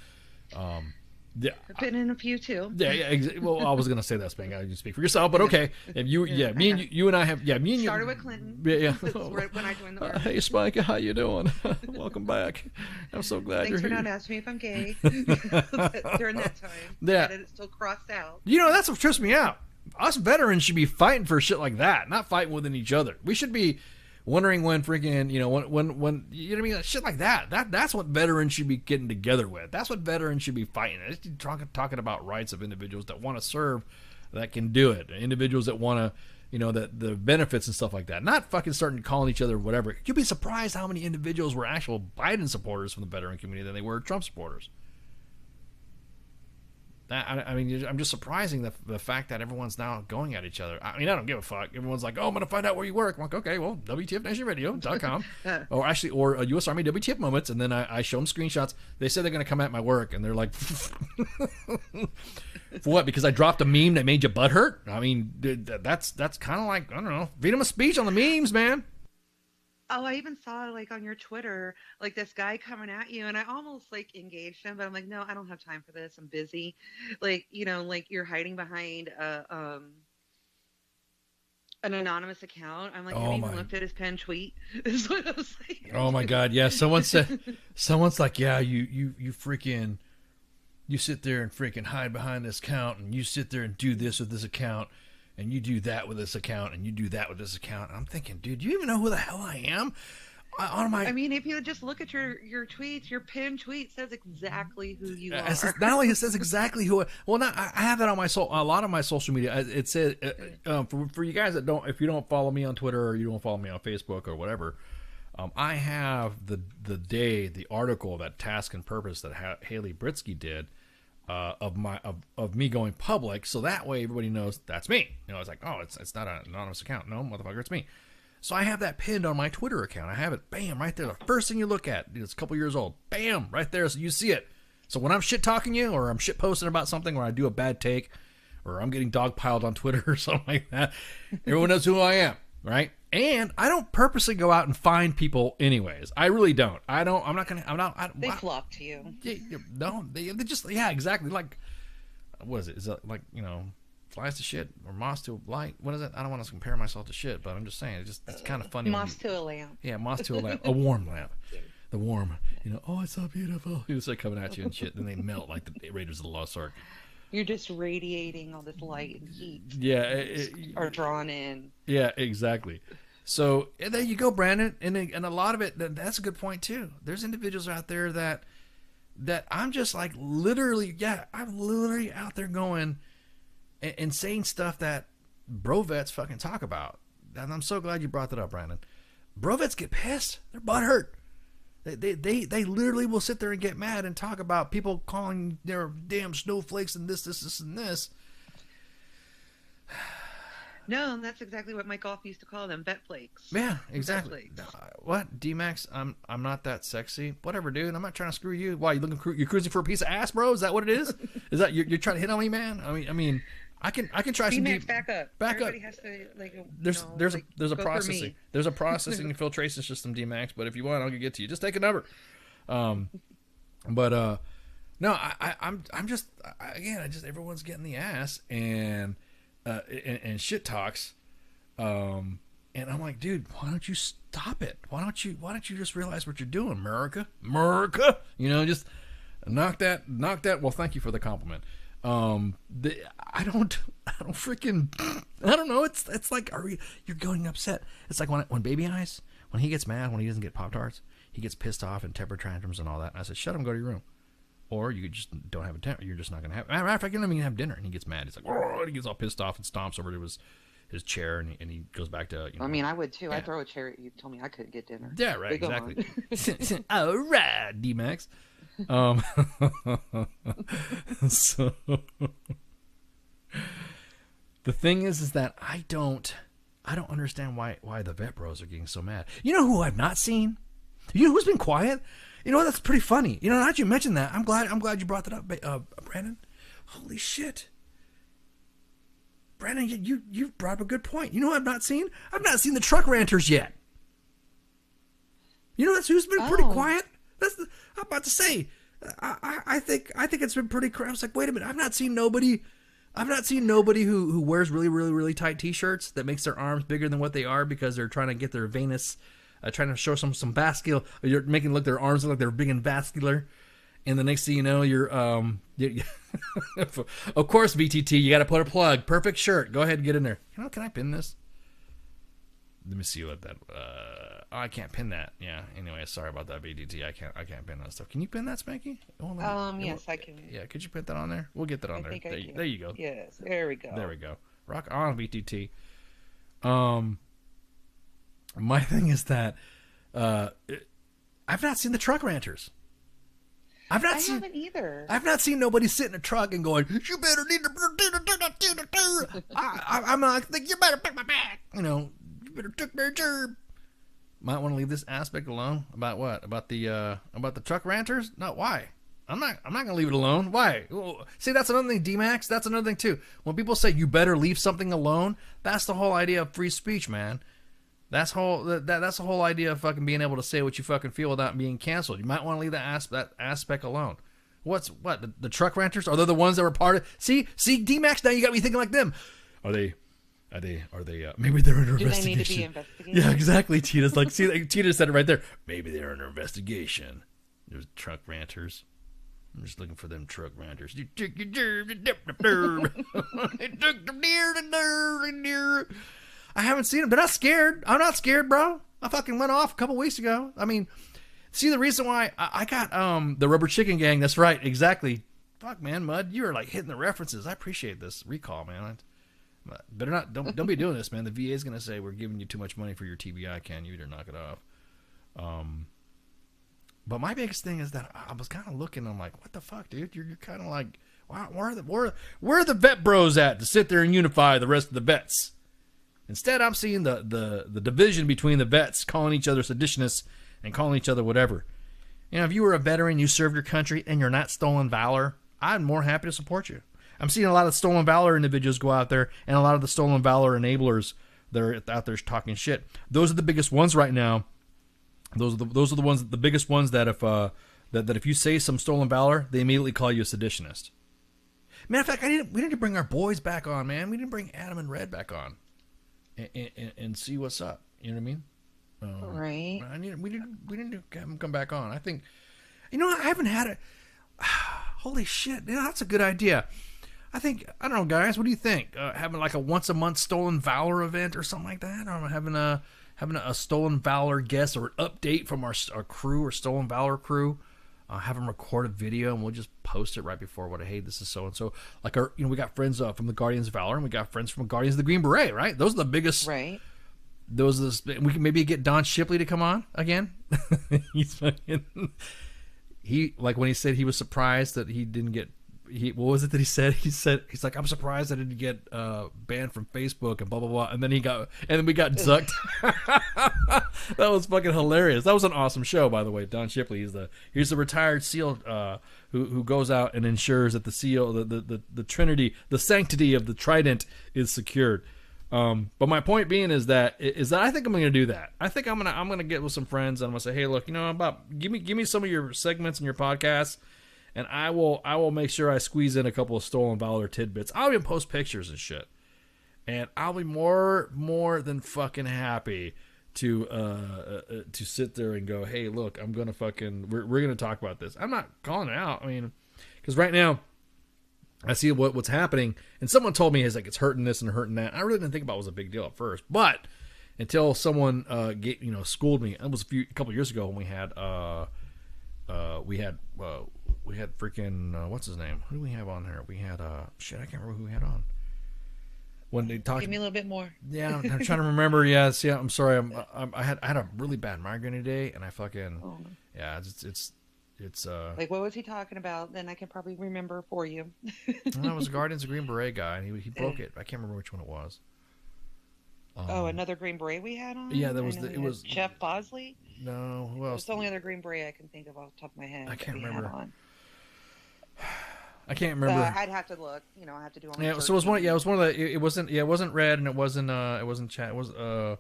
yeah, I've been in a few too. yeah. Well, I was gonna say that, Spanky. You speak for yourself, but okay. If you, me and you and I have, me and you Started with Clinton. Yeah. That's when I joined the army. Hey, Spanky, how you doing? Welcome back. I'm so glad Thanks you're for here. not asking me if I'm gay during that time. Yeah. It's still crossed out. That's what trips me out. Us veterans should be fighting for shit like that, not fighting within each other. We should be wondering when freaking, when you know what I mean, shit like that. That's what veterans should be getting together with. That's what veterans should be fighting. It's talking about rights of individuals that want to serve, that can do it. Individuals that want to, that the benefits and stuff like that. Not fucking starting calling each other whatever. You'd be surprised how many individuals were actual Biden supporters from the veteran community than they were Trump supporters. I mean, I'm just surprising the fact that everyone's now going at each other. I mean, I don't give a fuck. Everyone's like, oh, I'm going to find out where you work. I'm like, okay, well, WTFNationRadio.com or U.S. Army WTF Moments. And then I show them screenshots. They say they're going to come at my work. And they're like, for what? Because I dropped a meme that made you butthurt? I mean, dude, that's kind of like, I don't know, freedom of speech on the memes, man. Oh, I even saw like on your Twitter, like this guy coming at you, and I almost like engaged him, but I'm like, no, I don't have time for this. I'm busy. Like, like you're hiding behind an anonymous account. I'm like, have you even looked at his pen tweet? Is what I was like. Oh my God, yeah. Someone's like, yeah, you freaking, you sit there and freaking hide behind this account, and you sit there and do this with this account. And you do that with this account, and you do that with this account. And I'm thinking, dude, do you even know who the hell I am? I mean, if you just look at your tweets, your pinned tweet says exactly who you are. Not only it says exactly who. I have that on a lot of my social media. It says for you guys that don't, if you don't follow me on Twitter or you don't follow me on Facebook or whatever, I have the article, that Task and Purpose that Haley Britsky did. Of me going public, so that way everybody knows that's me. It's like, oh, it's not an anonymous account. No, motherfucker, it's me. So I have that pinned on my Twitter account. I have it, bam, right there. The first thing you look at, it's a couple years old. Bam, right there, so you see it. So when I'm shit talking you, or I'm shit posting about something, or I do a bad take, or I'm getting dogpiled on Twitter or something like that, everyone knows who I am, right? And I don't purposely go out and find people anyways. I really don't. They flock to you. They just, yeah, exactly. Like, what is it? Is it like, flies to shit or moss to light? What is it? I don't want to compare myself to shit, but I'm just saying, it's kind of funny. Moss to a lamp. Yeah, moss to a lamp. A warm lamp. The warm, oh, it's so beautiful. It's like coming at you and shit. Then they melt like the Raiders of the Lost Ark. You're just radiating all this light and heat. Yeah. Are drawn in. Yeah, exactly. So there you go, Brandon. And a lot of it, that's a good point too. There's individuals out there that I'm just like literally, I'm literally out there going and saying stuff that bro vets fucking talk about. And I'm so glad you brought that up, Brandon. Bro vets get pissed. They're butthurt. They literally will sit there and get mad and talk about people calling their damn snowflakes and this, and this. No, that's exactly what Mike Goff used to call them, vet flakes. Yeah, exactly. What, D-Max? I'm not that sexy. Whatever, dude. I'm not trying to screw you. Why, you're cruising for a piece of ass, bro? Is that what it is? Is that you're trying to hit on me, man? I mean, I can try some. D-Max, back up. Everybody has to there's a processing and filtration system, D-Max. But if you want, I'll get to you. Just take a number. No, I'm just everyone's getting the ass and shit talks, and I'm like, dude, why don't you stop it? Why don't you just realize what you're doing, America? Just knock that. Well, thank you for the compliment. I don't know. It's like, you're going upset. It's like when Baby Eyes, when he gets mad, when he doesn't get Pop-Tarts, he gets pissed off and temper tantrums and all that. And I said, shut him, go to your room. Or you just don't have a temper. You're just not going to have. Matter of fact, you don't even have dinner. And he gets mad. He's like, oh, and he gets all pissed off and stomps over to his chair, and he goes back to. I mean, I would too. Yeah. I'd throw a chair at you. Told me I couldn't get dinner. Yeah, right. Exactly. All right, D-Max. So the thing is that I don't understand why the vet bros are getting so mad. You know who I've not seen? You know who's been quiet? You know what? That's pretty funny. You know, now that you mentioned that, I'm glad you brought that up, Brandon. Holy shit. Brandon, you brought up a good point. You know what I've not seen? I've not seen the truck ranters yet. You know that's who's been pretty quiet? I'm about to say. I think it's been pretty. I was like, wait a minute. I've not seen nobody who wears really, really, really tight T-shirts that makes their arms bigger than what they are because they're trying to get their venous, trying to show some vascular. You're making their arms look like they're big and vascular. And the next thing you know, you're of course, VTT, you got to put a plug. Perfect shirt. Go ahead and get in there. You know, can I pin this? Let me see what that. I can't pin that. Yeah. Anyway, sorry about that, VTT. I can't pin that stuff. Can you pin that, Spanky? Yes, I can. Yeah. Could you put that on there? We'll get that on there. There you go. Yes. There we go. There we go. Rock on, VTT. My thing is that I've not seen the truck ranters. I haven't either. I've not seen nobody sit in a truck and going, "You better need to I'm not think you better pick my back." You know, you better took their gerb. Might want to leave this aspect alone. About what? About the truck ranters? No, why? I'm not gonna leave it alone. Why? See, that's another thing, D-Max. That's another thing too. When people say you better leave something alone, that's the whole idea of free speech, man. That's the whole idea of fucking being able to say what you fucking feel without being canceled. You might want to leave that aspect alone. The truck ranters? Are they the ones that were part of? See, D-Max. Now you got me thinking like them. Are they? Maybe they're under investigation. Do they need to be investigated? Yeah, exactly. Tita's like, see, Tita said it right there. Maybe they're under investigation. There's truck ranters. I'm just looking for them truck ranters. You took your gerb, it took the deer. I haven't seen them. They're not scared. I'm not scared, bro. I fucking went off a couple weeks ago. I mean, see the reason why I got the Rubber Chicken Gang. That's right, exactly. Fuck, man, Mud, you are like hitting the references. I appreciate this recall, man. Better not. Don't be doing this, man. The VA is gonna say we're giving you too much money for your TBI. Can you better knock it off? But my biggest thing is that I was kind of looking. I'm like, what the fuck, dude? You're kind of like, wow, where are the vet bros at to sit there and unify the rest of the vets? Instead, I'm seeing the division between the vets, calling each other seditionists and calling each other whatever. You know, if you were a veteran, you served your country, and you're not stolen valor, I'm more happy to support you. I'm seeing a lot of stolen valor individuals go out there, and a lot of the stolen valor enablers that are out there talking shit. Those are the biggest ones right now. Those are the ones, the biggest ones that if you say some stolen valor, they immediately call you a seditionist. Matter of fact, we need to bring our boys back on, man. We need to bring Adam and Red back on. And see what's up. You know what I mean? Right. We need to have them come back on. I think, you know, I haven't had it. Holy shit! You know, that's a good idea. I think, I don't know, guys. What do you think? Having like a once a month stolen valor event or something like that. I don't know, having a stolen valor guest or an update from our crew or stolen valor crew. Have them record a video and we'll just post it right before what. Hey, this is so and so. Like we got friends from the Guardians of Valor and we got friends from Guardians of the Green Beret. Right, those are the biggest. Right. We can maybe get Don Shipley to come on again. He's fucking. He like when he said he was surprised that he didn't get. What was it that he said? He's like, I'm surprised I didn't get banned from Facebook and blah blah blah. And then we got zucked. That was fucking hilarious. That was an awesome show, by the way. Don Shipley, he's the retired SEAL who goes out and ensures that the SEAL, the Trinity, the sanctity of the Trident is secured. But my point being is that I think I'm going to do that. I think I'm gonna get with some friends and I'm gonna say, hey, look, you know, give me some of your segments and your podcasts. And I will make sure I squeeze in a couple of stolen valor tidbits. I'll even post pictures and shit. And I'll be more than fucking happy to sit there and go, hey, look, I'm gonna fucking we're gonna talk about this. I'm not calling it out. I mean, because right now I see what's happening, and someone told me it's like it's hurting this and hurting that. I really didn't think about it was a big deal at first, but until someone schooled me. It was a couple years ago when we had freaking what's his name? Who do we have on there? We had shit, I can't remember who we had on. When they talked, give me a little bit more. Yeah, I'm trying to remember. Yes, yeah. I'm sorry. I had a really bad migraine today, and I fucking yeah. it's Like, what was he talking about? Then I can probably remember for you. well, it was Guardians of Green Beret guy, and he broke it. I can't remember which one it was. Oh, another Green Beret we had on? Yeah, there I was know it we had was Jeff Bosley. no, who else? It's the only other Green Beret I can think of off the top of my head. I can't that we had remember. on. I can't remember. I'd have to look. You know, I have to do all my Yeah, so it was one. searching. Yeah, it was one of the. It wasn't. Yeah, it wasn't Red, and it wasn't. It wasn't Chad. It was. God,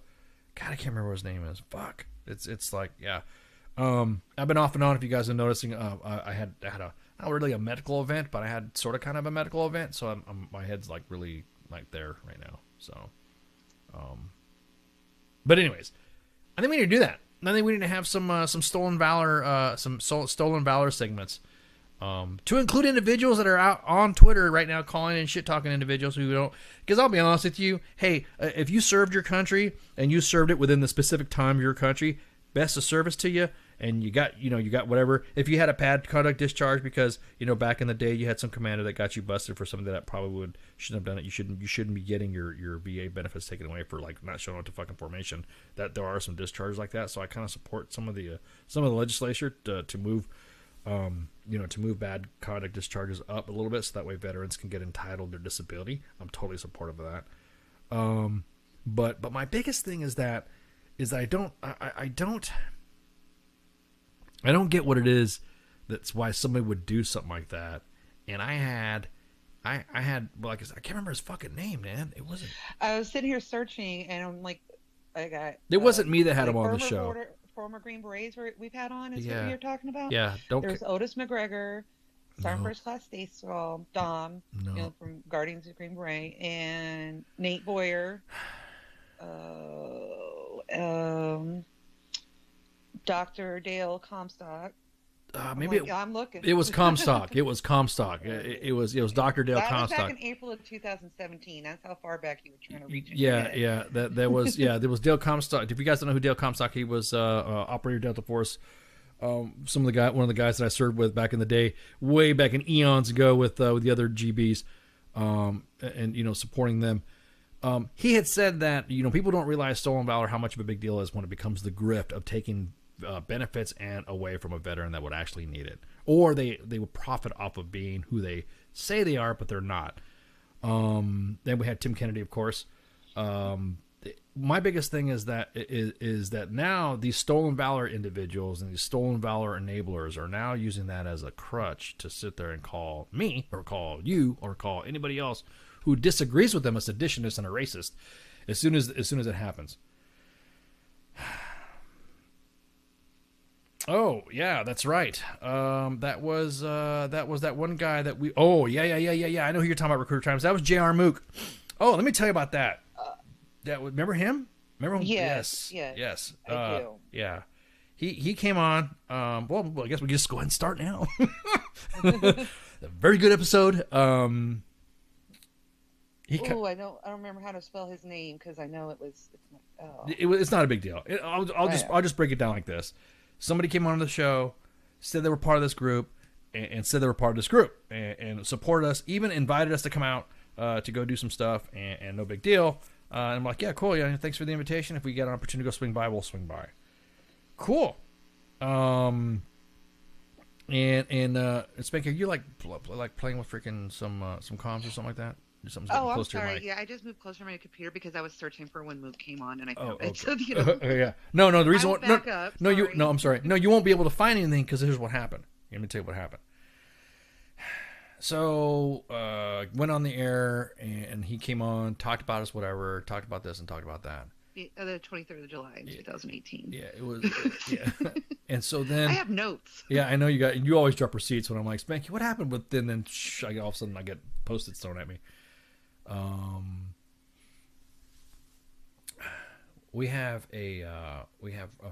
I can't remember what his name is. Fuck. It's like yeah. I've been off and on. If you guys are noticing, I had a not really a medical event, but I had sort of kind of a medical event. So my head's like really like there right now. So, but anyways, I think we need to do that. I think we need to have some stolen valor, stolen valor segments. To include individuals that are out on Twitter right now calling and shit talking individuals who don't. Because I'll be honest with you, hey, if you served your country and you served it within the specific time of your country, best of service to you, and you got whatever. If you had a bad conduct discharge because back in the day you had some commander that got you busted for something that probably shouldn't have done it, you shouldn't be getting your VA benefits taken away for like not showing up to fucking formation. That there are some discharges like that, so I kind of support some of the legislature to move. To move bad conduct discharges up a little bit, so that way veterans can get entitled their disability. I'm totally supportive of that. But my biggest thing is I don't get what it is. That's why somebody would do something like that. And I had, well, like I said, I can't remember his fucking name, man. It wasn't. I was sitting here searching, and I'm like, I got. It wasn't me that had him on the show. Former Green Berets we've had on is Yeah. what you're talking about? Yeah, There's Otis McGregor, Sergeant First Class Baseball, Dom, No. from Guardians of Green Beret, and Nate Boyer, Dr. Dale Comstock. I'm looking. It was Comstock. It was Comstock. It was Dr. Dale that Comstock. was back in April of 2017. That's how far back you were trying to reach. Yeah. There was Dale Comstock. If you guys don't know who Dale Comstock, he was Operator Delta Force. One of the guys that I served with back in the day, way back in eons ago with the other GBs, and supporting them. He had said that people don't realize stolen valor how much of a big deal it is when it becomes the grift of taking benefits and away from a veteran that would actually need it, or they would profit off of being who they say they are, but they're not. Then we had Tim Kennedy, of course. My biggest thing is that now these stolen valor individuals and these stolen valor enablers are now using that as a crutch to sit there and call me or call you or call anybody else who disagrees with them a seditionist and a racist as soon as it happens. Oh yeah, that's right. That was that one guy that we. Oh yeah. I know who you're talking about. Recruiter Times. That was J.R. Mook. Oh, let me tell you about that. Remember him? Remember him? Yes. I do. Yeah. He came on. Well, I guess we just go ahead and start now. A very good episode. I don't remember how to spell his name because I know it was. It's not a big deal. I'll just break it down like this. Somebody came on the show, said they were part of this group, and said they were part of this group, and supported us, even invited us to come out to go do some stuff, and no big deal. And I'm like, yeah, cool. Yeah, thanks for the invitation. If we get an opportunity to go swing by, we'll swing by. Cool. And Spanky, are you like playing with freaking some comms or something like that? Something's getting I'm close to your sorry. mic. Yeah, I just moved closer to my computer because I was searching for when Mook came on and I Oh, found it. okay. So, Yeah. No. The reason I will back up. I'm sorry. No, you won't be able to find anything because here's what happened. Let me tell you what happened. So went on the air and he came on, talked about us, whatever, talked about this and talked about that. The 23rd of July in 2018. Yeah, it was. Yeah, and so then I have notes. Yeah, I know you always drop receipts when I'm like, Spanky, what happened? But then all of a sudden I get Post-its thrown at me. We have a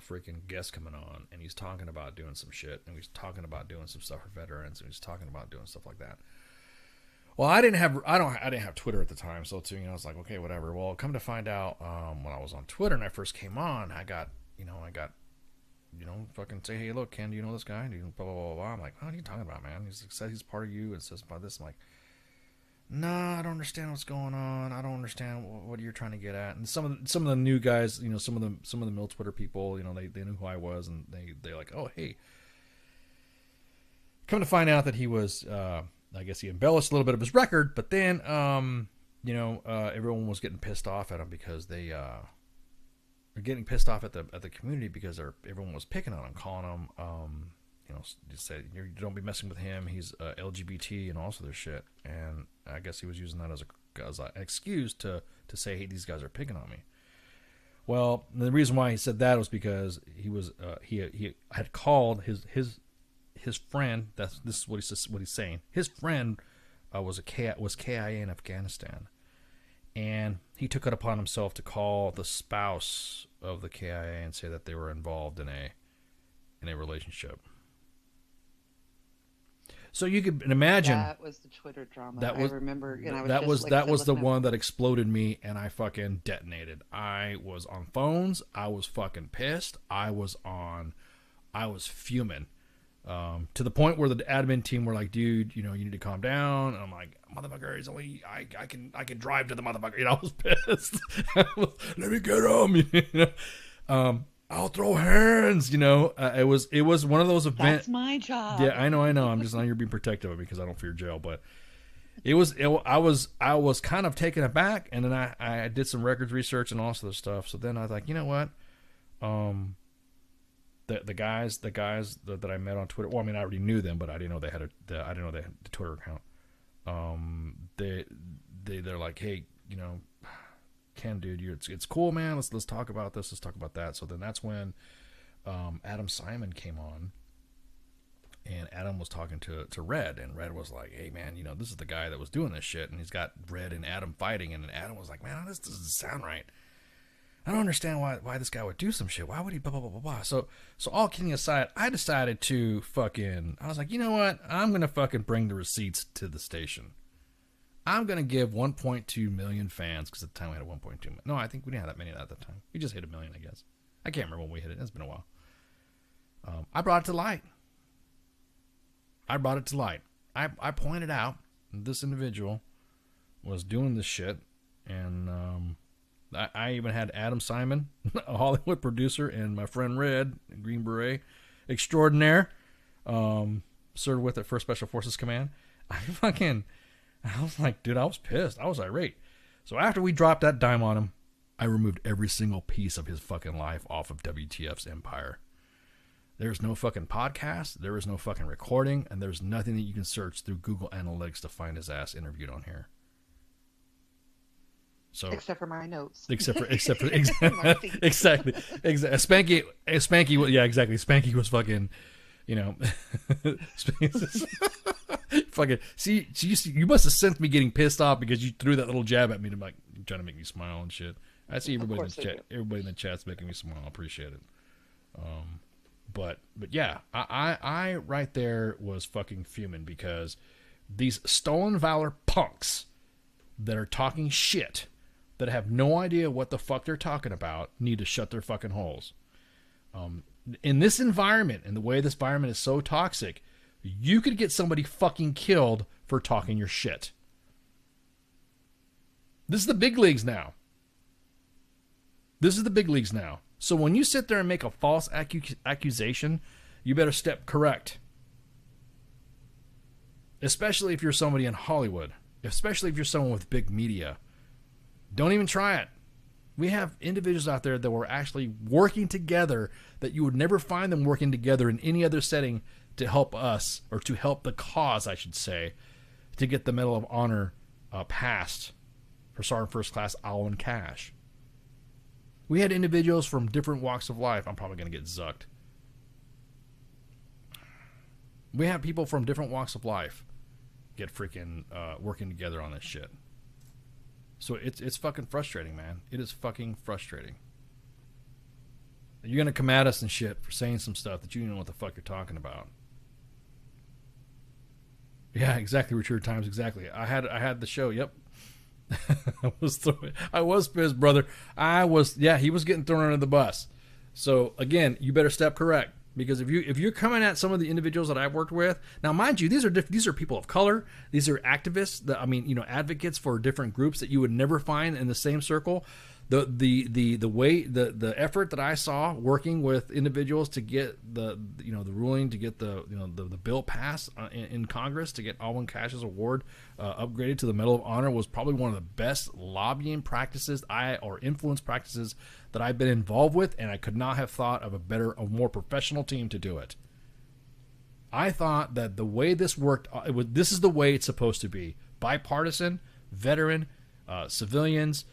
freaking guest coming on, and he's talking about doing some shit, and he's talking about doing some stuff for veterans, and he's talking about doing stuff like that. Well, I didn't have Twitter at the time, so too, I was like, okay, whatever. Well, come to find out, when I was on Twitter and I first came on, I got fucking say, hey, look, Ken, do you know this guy? Do you blah blah blah blah? I'm like, what are you talking about, man? He's said he's part of you and says about this. I'm like, nah, I don't understand what's going on. I don't understand what you're trying to get at. And some of the new guys, some of the mill Twitter people, they knew who I was, and they like, oh, hey, Come to find out that he was, I guess he embellished a little bit of his record, but then, everyone was getting pissed off at him because they were getting pissed off at the community because everyone was picking on him, calling him, just said, you don't be messing with him. He's LGBT and all sorts of shit. And I guess he was using that as an excuse to say, hey, these guys are picking on me. Well, the reason why he said that was because he was he had called his friend. This is what he's saying. His friend was KIA in Afghanistan, and he took it upon himself to call the spouse of the KIA and say that they were involved in a relationship. So you could imagine that was the Twitter drama. I remember, and I was that was the one that exploded me, and I fucking detonated. I was on phones. I was fucking pissed. I was fuming, to the point where the admin team were like, "Dude, you need to calm down." And I'm like, "Motherfucker, it's only I can drive to the motherfucker." I was pissed. Let me get him. I'll throw hands, it was one of those events. That's my job. Yeah, I know. I'm just not here being protective of it because I don't fear jail, but I was kind of taken aback, and then I did some records research and all this other stuff. So then I was like, you know what? The guys that I met on Twitter. Well, I mean, I already knew them, but I didn't know they had the Twitter account. They're like, hey, Ken, dude, it's cool, man. Let's talk about this. Let's talk about that. So then that's when Adam Simon came on, and Adam was talking to Red, and Red was like, hey, man, this is the guy that was doing this shit, and he's got Red and Adam fighting, and Adam was like, man, this doesn't sound right. I don't understand why this guy would do some shit. Why would he blah, blah, blah, blah, blah. So all kidding aside, I decided to I was like, you know what? I'm going to fucking bring the receipts to the station. I'm going to give 1.2 million fans, because at the time we had a 1.2 million. No, I think we didn't have that many at the time. We just hit 1 million, I guess. I can't remember when we hit it. It's been a while. I brought it to light. I pointed out this individual was doing this shit, and I even had Adam Simon, a Hollywood producer, and my friend Red, Green Beret extraordinaire, served with at 1st Special Forces Command. I was like, dude, I was pissed. I was irate. So after we dropped that dime on him, I removed every single piece of his fucking life off of WTF's empire. There's no fucking podcast. There is no fucking recording. And there's nothing that you can search through Google Analytics to find his ass interviewed on here. So except for my notes. Except for exactly. Spanky. Yeah, exactly. Spanky was fucking, fucking see, you must have sensed me getting pissed off because you threw that little jab at me to like trying to make me smile and shit. I see everybody in the chat. Everybody in the chat's making me smile. I appreciate it. But yeah, I right there was fucking fuming because these stolen valor punks that are talking shit, that have no idea what the fuck they're talking about, need to shut their fucking holes. In this environment, and the way this environment is so toxic, you could get somebody fucking killed for talking your shit. This is the big leagues now. So when you sit there and make a false accusation, you better step correct. Especially if you're somebody in Hollywood. Especially if you're someone with big media. Don't even try it. We have individuals out there that were actually working together that you would never find them working together in any other setting to help us, or to help the cause, I should say, to get the Medal of Honor passed for Sergeant First Class Alwyn Cash. We had individuals from different walks of life. I'm probably going to get zucked. We have people from different walks of life get freaking working together on this shit. So it's fucking frustrating, man. It is fucking frustrating. You're going to come at us and shit for saying some stuff that you don't know what the fuck you're talking about. Yeah, exactly, Richard Times, exactly. I had the show, yep. I was pissed, brother. He was getting thrown under the bus. So again, you better step correct, because if you're coming at some of the individuals that I've worked with, now mind you, these are people of color. These are activists advocates for different groups that you would never find in the same circle. the way the effort that I saw working with individuals to get the ruling, to get the bill passed in Congress, to get Alwyn Cash's award upgraded to the Medal of Honor, was probably one of the best lobbying practices or influence practices that I've been involved with, and I could not have thought of a more professional team to do it. I thought that the way this worked, this is the way it's supposed to be: bipartisan, veteran, civilians.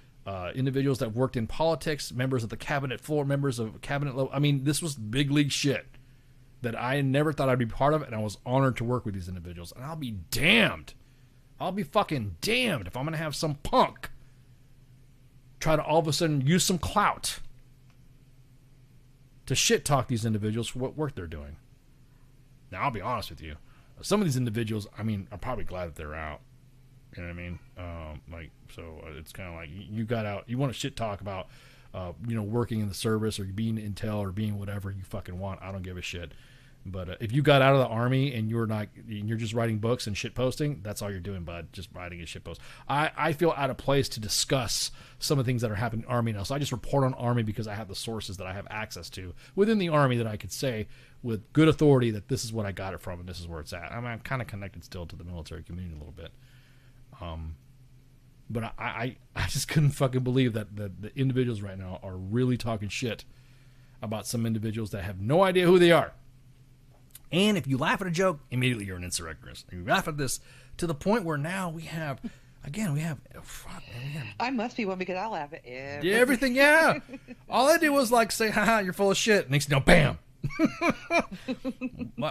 Individuals that worked in politics, members of the cabinet floor, members of cabinet level. I mean, this was big league shit that I never thought I'd be part of, and I was honored to work with these individuals. And I'll be damned. I'll be fucking damned if I'm going to have some punk try to all of a sudden use some clout to shit talk these individuals for what work they're doing. Now, I'll be honest with you. Some of these individuals, I mean, are probably glad that they're out. You know what I mean? So it's kind of like you got out. You want to shit talk about, working in the service or being intel or being whatever you fucking want. I don't give a shit. But if you got out of the Army and you're just writing books and shit posting, that's all you're doing, bud. Just writing a shit post. I feel out of place to discuss some of the things that are happening in the Army now. So I just report on Army because I have the sources that I have access to within the Army that I could say with good authority that this is what I got it from and this is where it's at. I mean, I'm kind of connected still to the military community a little bit. But I just couldn't fucking believe that the individuals right now are really talking shit about some individuals that have no idea who they are. And if you laugh at a joke, immediately you're an insurrectionist. You laugh at this to the point where now we have. I must be one because I laugh at everything. Yeah, everything, yeah. All I did was like say, haha, you're full of shit. Next thing you know, bam.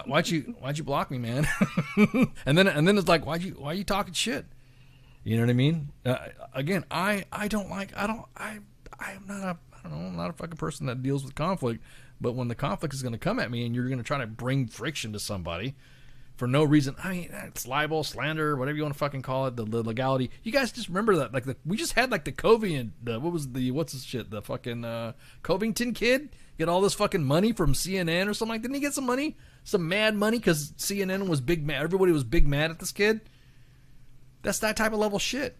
Why'd you block me, man? and then it's like, why you talking shit? You know what I mean? Again, I'm not a fucking person that deals with conflict. But when the conflict is going to come at me and you're going to try to bring friction to somebody for no reason, I mean, it's libel, slander, whatever you want to fucking call it, the legality. You guys just remember that, we just had the Covian, what's this shit, the fucking Covington kid get all this fucking money from CNN or something like that. Didn't he get some money? Some mad money because CNN was big mad. Everybody was big mad at this kid. That's that type of level shit.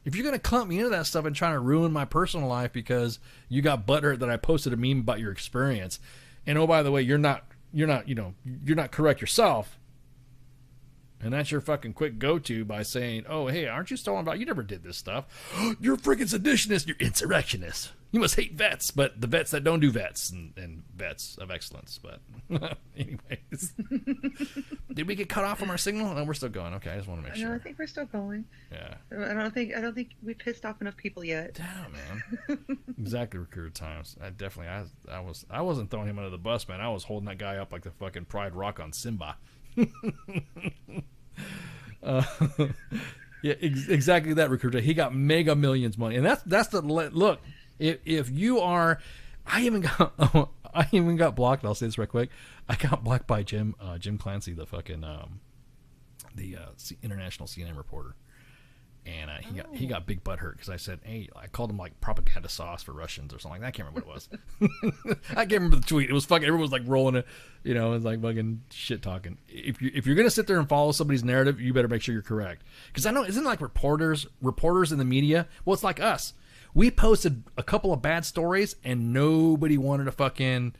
If you're going to clump me into that stuff and trying to ruin my personal life because you got butthurt that I posted a meme about your experience, and oh, by the way, you're not correct yourself, and that's your fucking quick go-to by saying, oh, hey, aren't you stolen about? You never did this stuff. You're a freaking seditionist. You're insurrectionist. You must hate vets, but the vets that don't do vets and vets of excellence. But anyways, did we get cut off from our signal? No, we're still going. Okay, I just want to make sure. No, I think we're still going. Yeah. I don't think we pissed off enough people yet. Damn, man. Exactly, recruiter times. I wasn't throwing him under the bus, man. I was holding that guy up like the fucking Pride Rock on Simba. Yeah, exactly that, recruiter. He got mega millions money, and that's the look. If you are, I even got blocked. I'll say this right quick. I got blocked by Jim Clancy, the fucking international CNN reporter, and he got big butt hurt because I said, hey, I called him like propaganda sauce for Russians or something like that. I can't remember what it was. I can't remember the tweet. It was fucking, everyone was like rolling it, it was like fucking shit talking. If you're gonna sit there and follow somebody's narrative, you better make sure you're correct. Because I know, isn't it like reporters in the media? Well, it's like us. We posted a couple of bad stories and nobody wanted to fucking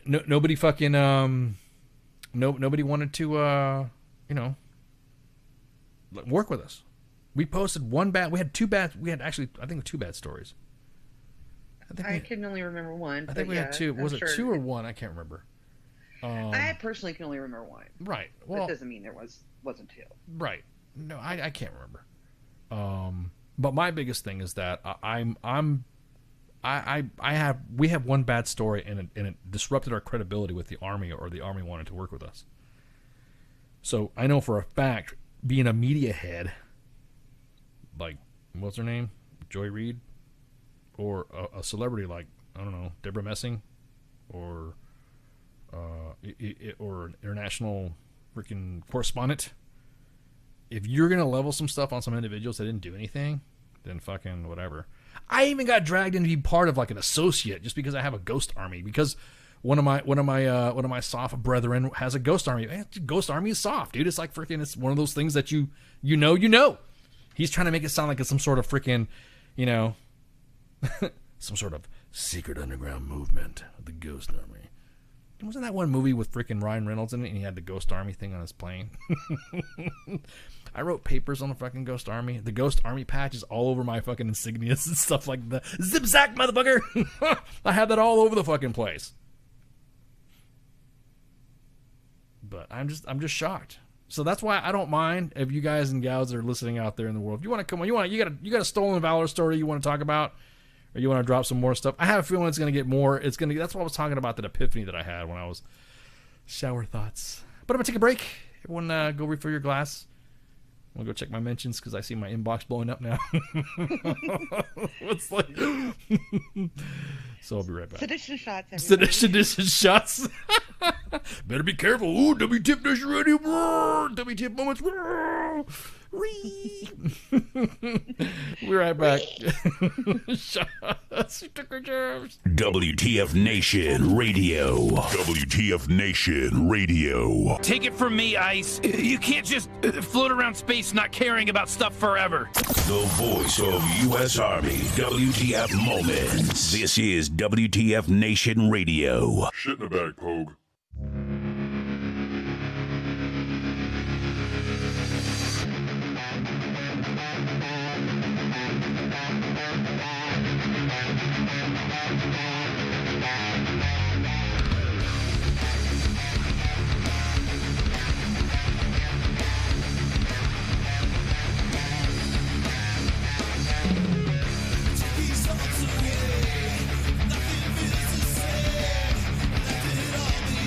nobody wanted to work with us. We posted we had two bad stories. I can only remember one. I think we had two. Was it two or one? I can't remember. I personally can only remember one. Right. Well, that doesn't mean there wasn't two. Right. No, I can't remember. But my biggest thing is that we have one bad story and it disrupted our credibility with the Army, or the Army wanted to work with us. So I know for a fact, being a media head, like what's her name, Joy Reid, or a celebrity like, I don't know, Deborah Messing, or an international freaking correspondent. If you're going to level some stuff on some individuals that didn't do anything, then fucking whatever. I even got dragged into being part of like an associate just because I have a ghost army, because one of my soft brethren has a ghost army. Ghost army is soft, dude. It's like freaking, it's one of those things that you know. He's trying to make it sound like it's some sort of freaking, Some sort of secret underground movement of the Ghost Army. Wasn't that one movie with freaking Ryan Reynolds in it and he had the Ghost Army thing on his plane? I wrote papers on the fucking Ghost Army. The Ghost Army patch is all over my fucking insignias and stuff like that. Zip zack, motherfucker! I had that all over the fucking place. But I'm just shocked. So that's why I don't mind if you guys and gals that are listening out there in the world. If you want to come on, you got a stolen valor story you want to talk about, or you want to drop some more stuff. I have a feeling it's going to get more. That's what I was talking about, that epiphany that I had when I was shower thoughts. But I'm going to take a break. Everyone go refill your glass. I'm going to go check my mentions because I see my inbox blowing up now. It's like... So I'll be right back. Sedition shots, everybody. Sedition shots. Better be careful. Ooh, WTF Nation Radio. WTF Moments. We're right back. Shots. WTF Nation Radio. WTF Nation Radio. Take it from me, Ice. You can't just float around space not caring about stuff forever. The voice of U.S. Army. WTF Moments. This is WTF Nation Radio. Shit in the bag, Pogue. Nothing feels the same. Let it all be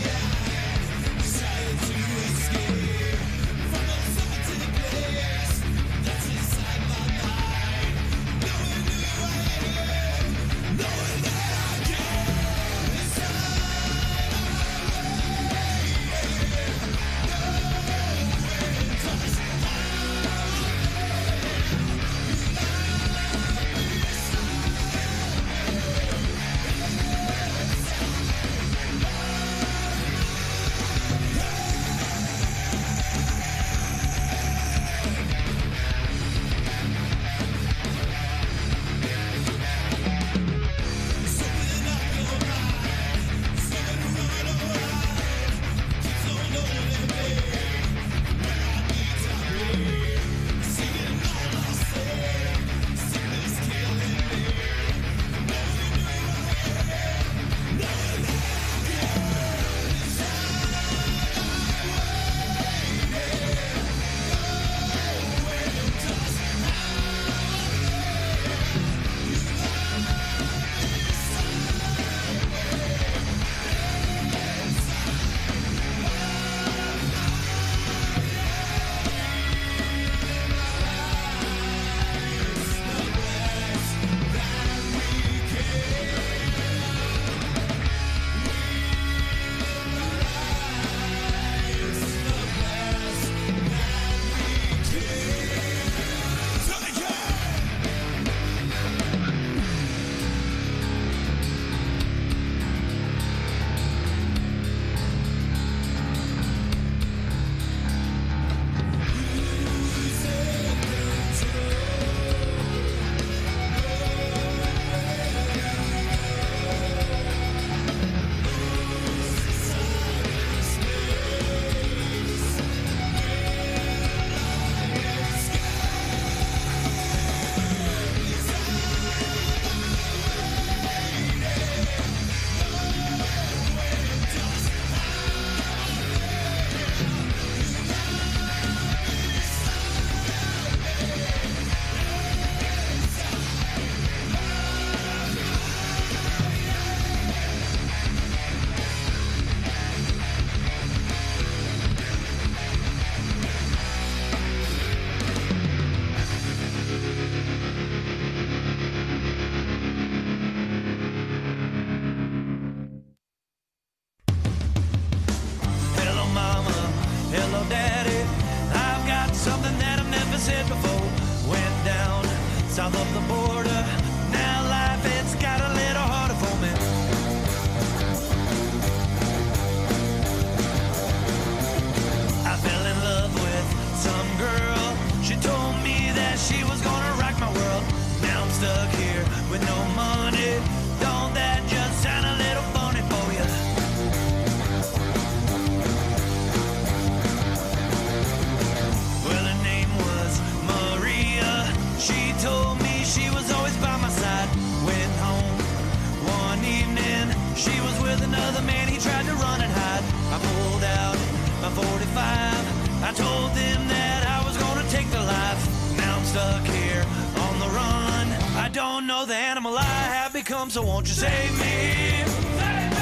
so won't you save me? Save me!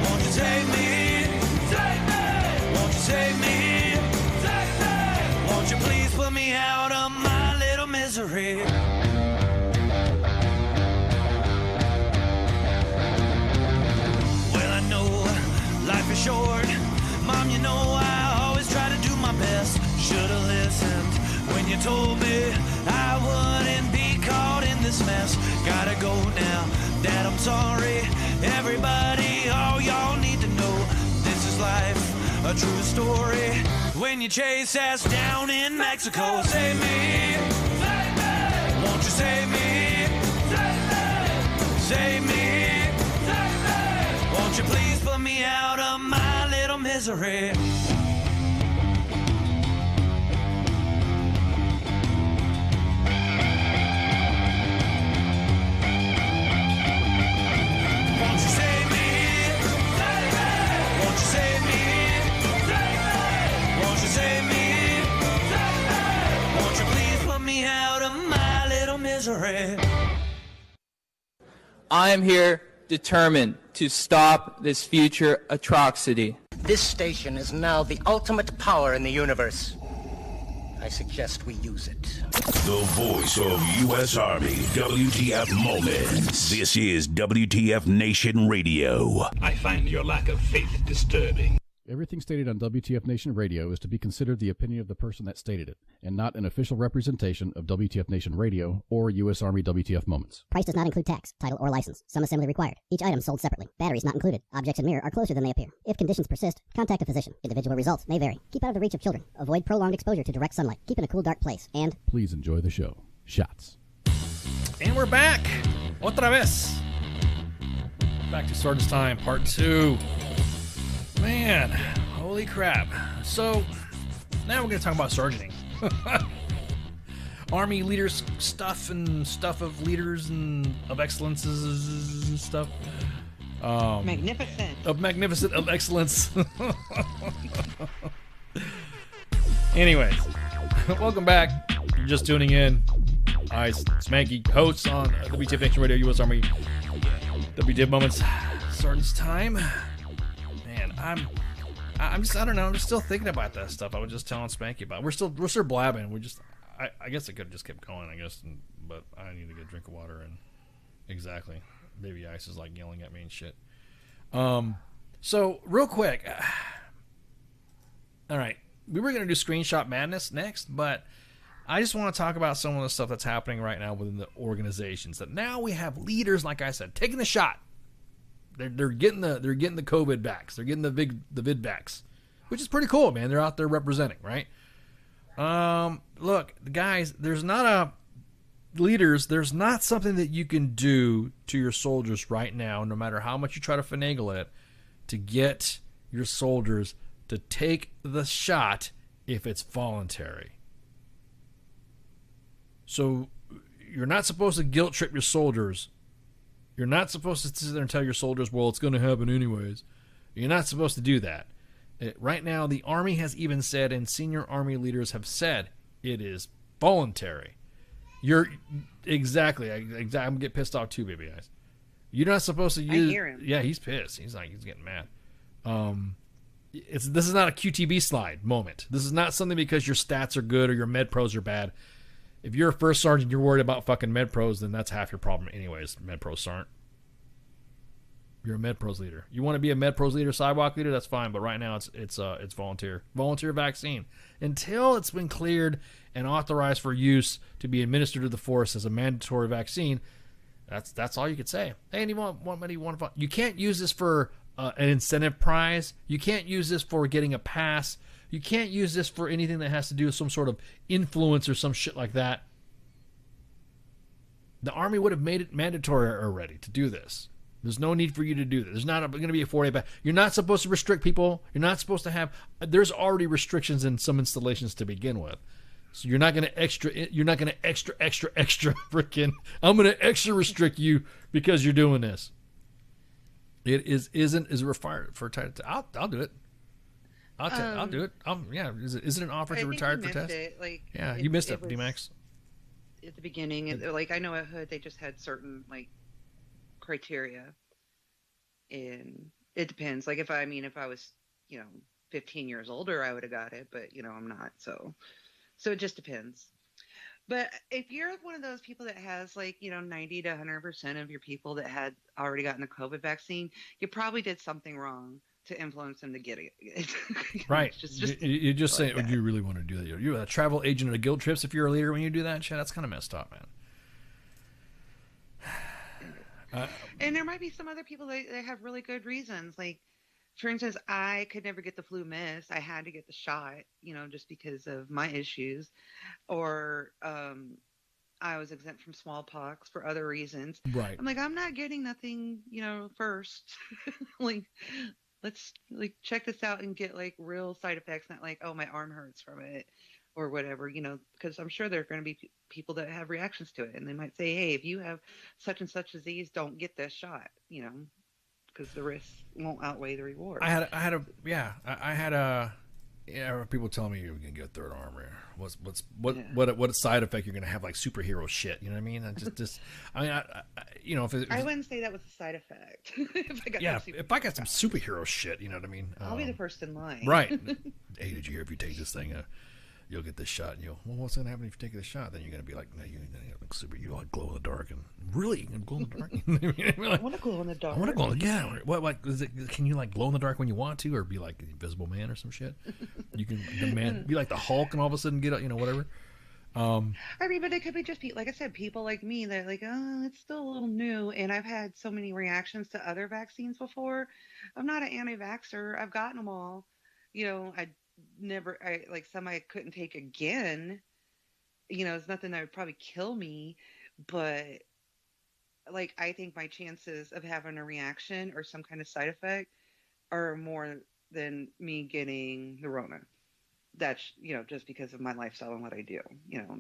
Won't you save me? Save me! Won't you save me? Save me! Won't you please put me out of my little misery? Well, I know life is short. Mom, you know I always try to do my best. Should've listened when you told me I wouldn't be caught in this mess. Gotta go now, Dad, I'm sorry. Everybody, all y'all need to know this is life, a true story. When you chase ass down in Mexico, save me, save me. Won't you save me, save me, save me, save me. Won't you please put me out of my little misery? I am here determined to stop this future atrocity. This station is now the ultimate power in the universe. I suggest we use it. The voice of U.S. Army, WTF Moments. This is WTF Nation Radio. I find your lack of faith disturbing. Everything stated on WTF Nation Radio is to be considered the opinion of the person that stated it, and not an official representation of WTF Nation Radio or U.S. Army WTF Moments. Price does not include tax, title, or license. Some assembly required. Each item sold separately. Batteries not included. Objects in mirror are closer than they appear. If conditions persist, contact a physician. Individual results may vary. Keep out of the reach of children. Avoid prolonged exposure to direct sunlight. Keep in a cool, dark place. And please enjoy the show. Shots. And we're back. Otra vez. Back to Sergeant's Time, Part 2. Man, holy crap. So, now we're going to talk about sergeanting. Army leaders stuff and stuff of leaders and of excellences and stuff. Magnificent. Of excellence. Anyways, welcome back. You're just tuning in. I, Spanky, hosts on WTF Nation Radio, U.S. Army WTF Moments, Sergeant's Time. Man, I'm just, I don't know, I'm just still thinking about that stuff I was just telling Spanky about. We're still blabbing. I guess I could have just kept going, I guess, but I need to get a drink of water, and exactly. Baby Ice is like yelling at me and shit. So real quick, all right, we were going to do Screenshot Madness next, but I just want to talk about some of the stuff that's happening right now within the organizations. That now we have leaders, like I said, taking the shot. They're getting the COVID backs. They're getting the vid backs, which is pretty cool, man. They're out there representing, right? Look, guys, there's not something that you can do to your soldiers right now, no matter how much you try to finagle it, to get your soldiers to take the shot if it's voluntary. So you're not supposed to guilt trip your soldiers. You're not supposed to sit there and tell your soldiers, well, it's going to happen anyways. You're not supposed to do that. Right now, the Army has even said, and senior Army leaders have said, it is voluntary. You're exactly. I'm going to get pissed off too, Baby Eyes. You're not supposed to use. I hear him. Yeah, he's pissed. He's getting mad. This is not a QTB slide moment. This is not something because your stats are good or your med pros are bad. If you're a first sergeant, you're worried about fucking med pros, then that's half your problem anyways. Med pros aren't. You're a med pros leader. You want to be a med pros leader, sidewalk leader, that's fine. But right now it's volunteer vaccine until it's been cleared and authorized for use to be administered to the force as a mandatory vaccine. That's all you could say. Hey, anyone want money? You can't use this for an incentive prize. You can't use this for getting a pass. You can't use this for anything that has to do with some sort of influence or some shit like that. The Army would have made it mandatory already to do this. There's no need for you to do that. There's not going to be a 4-day ban. You're not supposed to restrict people. You're not supposed to have. There's already restrictions in some installations to begin with. So you're not going to extra freaking. I'm going to extra restrict you because you're doing this. It isn't required for. I'll do it. I'll do it. Is it an offer to retire for test? You missed it, D-Max. At the beginning, I know at Hood they just had certain criteria, and it depends. Like if I was, 15 years older, I would have got it, but I'm not. So it just depends. But if you're one of those people that has 90 to 100% of your people that had already gotten the COVID vaccine, you probably did something wrong to influence them to get it. Right. You just like say, do you really want to do that? You're a travel agent at a guild trips if you're a leader when you do that shit. That's kind of messed up, man. And there might be some other people that have really good reasons. Like, for instance, I could never get the flu miss. I had to get the shot, just because of my issues. Or I was exempt from smallpox for other reasons. Right. I'm like, I'm not getting nothing, first. Let's check this out and get real side effects, not like, oh, my arm hurts from it or whatever, because I'm sure there are going to be people that have reactions to it. And they might say, hey, if you have such and such disease, don't get this shot, because the risk won't outweigh the reward. People tell me you're gonna get a third arm. What side effect you're gonna have, like superhero shit? You know what I mean? I wouldn't say that was a side effect. if I got some superhero shit, you know what I mean? I'll be the first in line. Right. Hey, did you hear if you take this thing, you'll get this shot? And well, what's gonna happen if you take this shot? Then you're gonna be like, no, you're gonna look super. You like glow in the dark, and really, you can glow in the dark. I want to glow in the dark. I want to glow. Yeah. What is it? Can you glow in the dark when you want to, or be like the Invisible Man or some shit? You can be like the Hulk, and all of a sudden get whatever. I mean, but it could be just like I said, people like me that are like, oh, it's still a little new, and I've had so many reactions to other vaccines before. I'm not an anti-vaxxer. I've gotten them all. Some I couldn't take again. It's nothing that would probably kill me, but I think my chances of having a reaction or some kind of side effect are more than me getting the Rona. That's just because of my lifestyle and what I do.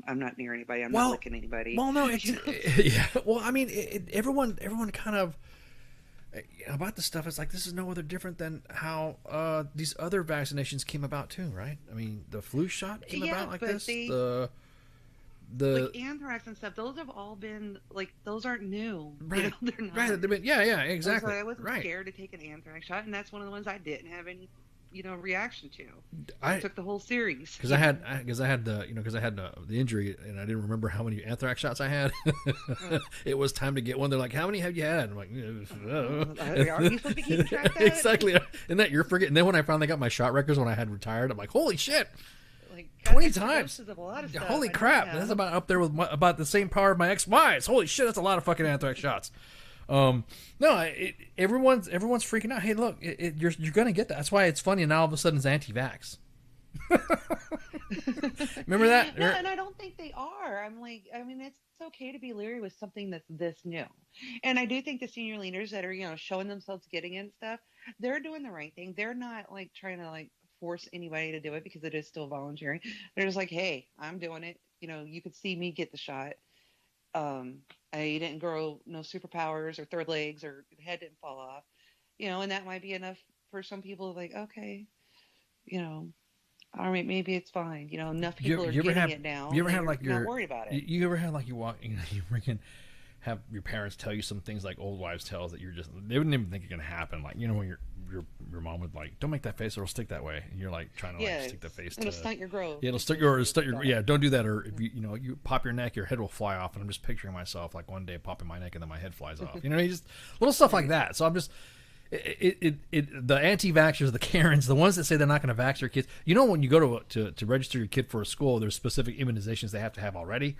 I'm not near anybody. I'm not licking anybody. Well, no, yeah. Well, I mean, everyone kind of. About this stuff, it's like this is no other different than how these other vaccinations came about too, right? I mean, the flu shot came about like this. The anthrax and stuff, those have all been those aren't new. Right. They're not. Right. Yeah, exactly. I wasn't right. scared to take an anthrax shot, and that's one of the ones I didn't have any reaction to. I took the whole series because I had the injury, and I didn't remember how many anthrax shots I had. It was time to get one. They're like, how many have you had? I'm like, are you supposed to be keeping track of that? Exactly. And that you're forgetting. Then when I finally got my shot records when I had retired, I'm like, holy shit, 20 times. Holy crap, that's about up there with about the same power of my ex-wives. Holy shit, that's a lot of fucking anthrax shots. Everyone's freaking out. Hey, look, you're gonna get that. That's why it's funny. And now all of a sudden it's anti-vax. Remember that? No, and I don't think they are. It's okay to be leery with something that's this new. And I do think the senior leaders that are, showing themselves getting it and stuff, they're doing the right thing. They're not trying to force anybody to do it because it is still voluntary. They're just like, hey, I'm doing it. You could see me get the shot. I didn't grow no superpowers or third legs or head didn't fall off, and that might be enough for some people. Okay, all right, maybe it's fine. Enough people are getting it now. You ever had not worried about it? You ever had you walk, you freaking have your parents tell you some things like old wives' tales that they wouldn't even think it's gonna happen. When your mom would don't make that face or it'll stick that way, and you're trying to stick the face. It'll stunt your growth. Yeah, it'll stunt your yeah. Don't do that, or if you pop your neck, your head will fly off. And I'm just picturing myself one day popping my neck and then my head flies off. Just little stuff like that. So I'm just the anti-vaxxers, the Karens, the ones that say they're not going to vax their kids. When you go to register your kid for a school, there's specific immunizations they have to have already.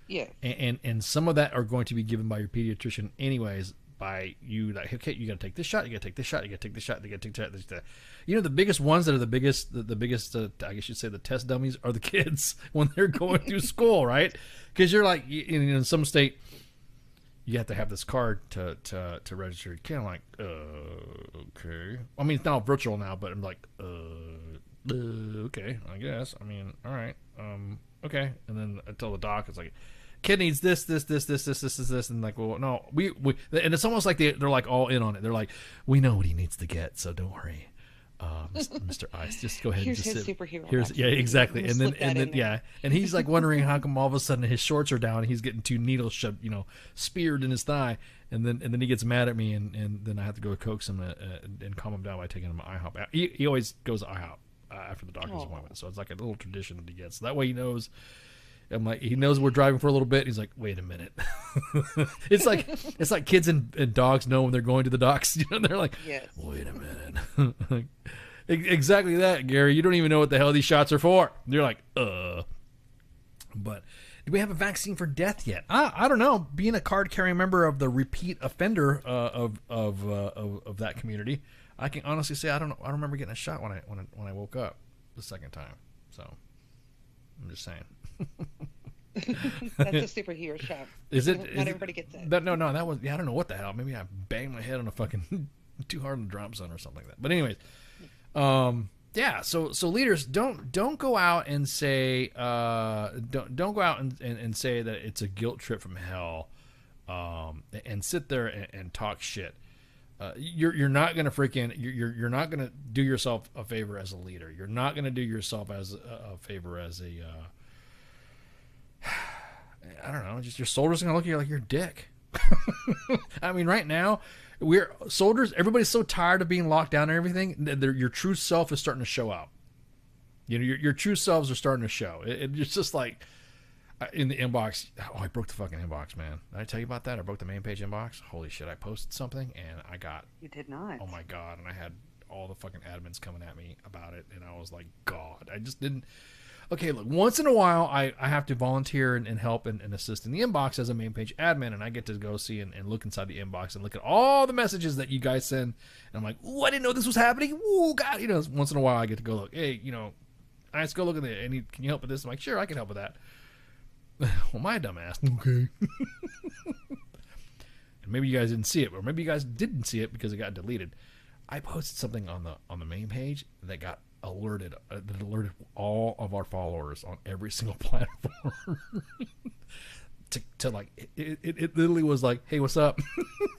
Yeah. And some of that are going to be given by your pediatrician anyways. By you, okay, you got to take this shot. You got to take this shot. You got to take this shot. You got to take this shot. The biggest ones that are the biggest. I guess you'd say the test dummies are the kids when they're going through school, right? Because you're in some state, you have to have this card to register your kid. I'm like, okay. I mean, it's now virtual now, but I'm like, okay, I guess. I mean, all right, okay. And then I tell the doc, it's like, kid needs this, and well, no, we, and it's almost like they're all in on it. They're like, we know what he needs to get, so don't worry. Mr. Ice, just go ahead Here's and just his sit. superhero Here's vaccine. yeah, exactly. We'll And slip then that in there. yeah, and he's like wondering how come all of a sudden his shorts are down and he's getting 2 needles shoved, speared in his thigh, and then he gets mad at me, and then I have to go coax him and calm him down by taking him to IHOP. He always goes to IHOP after the doctor's appointment, so it's like a little tradition that he gets. So that way he knows. I'm like, he knows we're driving for a little bit. He's like, wait a minute. it's like kids and dogs know when they're going to the docks. They're like, yes. Wait a minute. Exactly that, Gary. You don't even know what the hell these shots are for. You're like, But do we have a vaccine for death yet? I don't know. Being a card-carrying member of the repeat offender of that community, I can honestly say I don't remember getting a shot when I woke up the second time. So I'm just saying. That's a superhero shot. Not everybody gets it. No, that was I don't know what the hell. Maybe I banged my head on a fucking too hard on the drop zone or something like that. But anyways, so leaders don't go out and say don't go out and say that it's a guilt trip from hell, and sit there and talk shit. You're not gonna you're not gonna do yourself a favor as a leader. You're not gonna do yourself as a favor as a I don't know, just your soldiers are gonna look at you like you're a dick. I mean, right now we're soldiers. Everybody's so tired of being locked down and everything. Your true self is starting to show out. Your true selves are starting to show. It's just like in the inbox. Oh, I broke the fucking inbox, man. Did I tell you about that? I broke the main page inbox. Holy shit! I posted something and I got. You did not. Oh my god! And I had all the fucking admins coming at me about it, and I was like, God, I just didn't. Okay, look, once in a while, I have to volunteer and help and assist in the inbox as a main page admin, and I get to go see and look inside the inbox and look at all the messages that you guys send. And I'm like, ooh, I didn't know this was happening. Ooh, God, once in a while I get to go look. Hey, let's go look at it. Can you help with this? I'm like, sure, I can help with that. Well, my dumb ass. Okay. And maybe you guys didn't see it, or maybe you guys didn't see it because it got deleted. I posted something on the main page that got alerted all of our followers on every single platform. to like it literally was like, hey, what's up?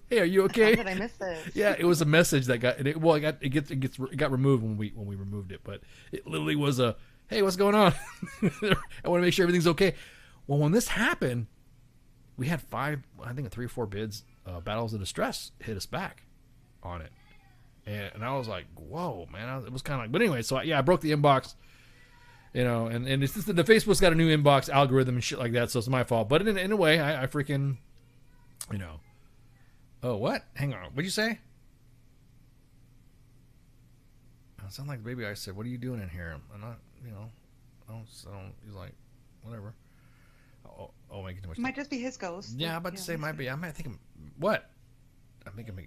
Hey, are you okay? How did I miss this? Yeah, it was a message that got it got removed when we removed it, but it literally was a, hey, what's going on? I want to make sure everything's okay. Well, when this happened, we had 3 or 4 bids. Battles of Distress hit us back on it. And I was like, whoa, man. It was kind of like, but anyway, so I broke the inbox, and it's just that the Facebook's got a new inbox algorithm and shit like that, so it's my fault. But in a way, I freaking, oh, what? Hang on. What'd you say? It sounded like Baby I said, what are you doing in here? I'm not, I don't, he's like, whatever. Oh, making too much. Might just be his ghost. Yeah, I'm about to say might be. I might think, what? I'm thinking,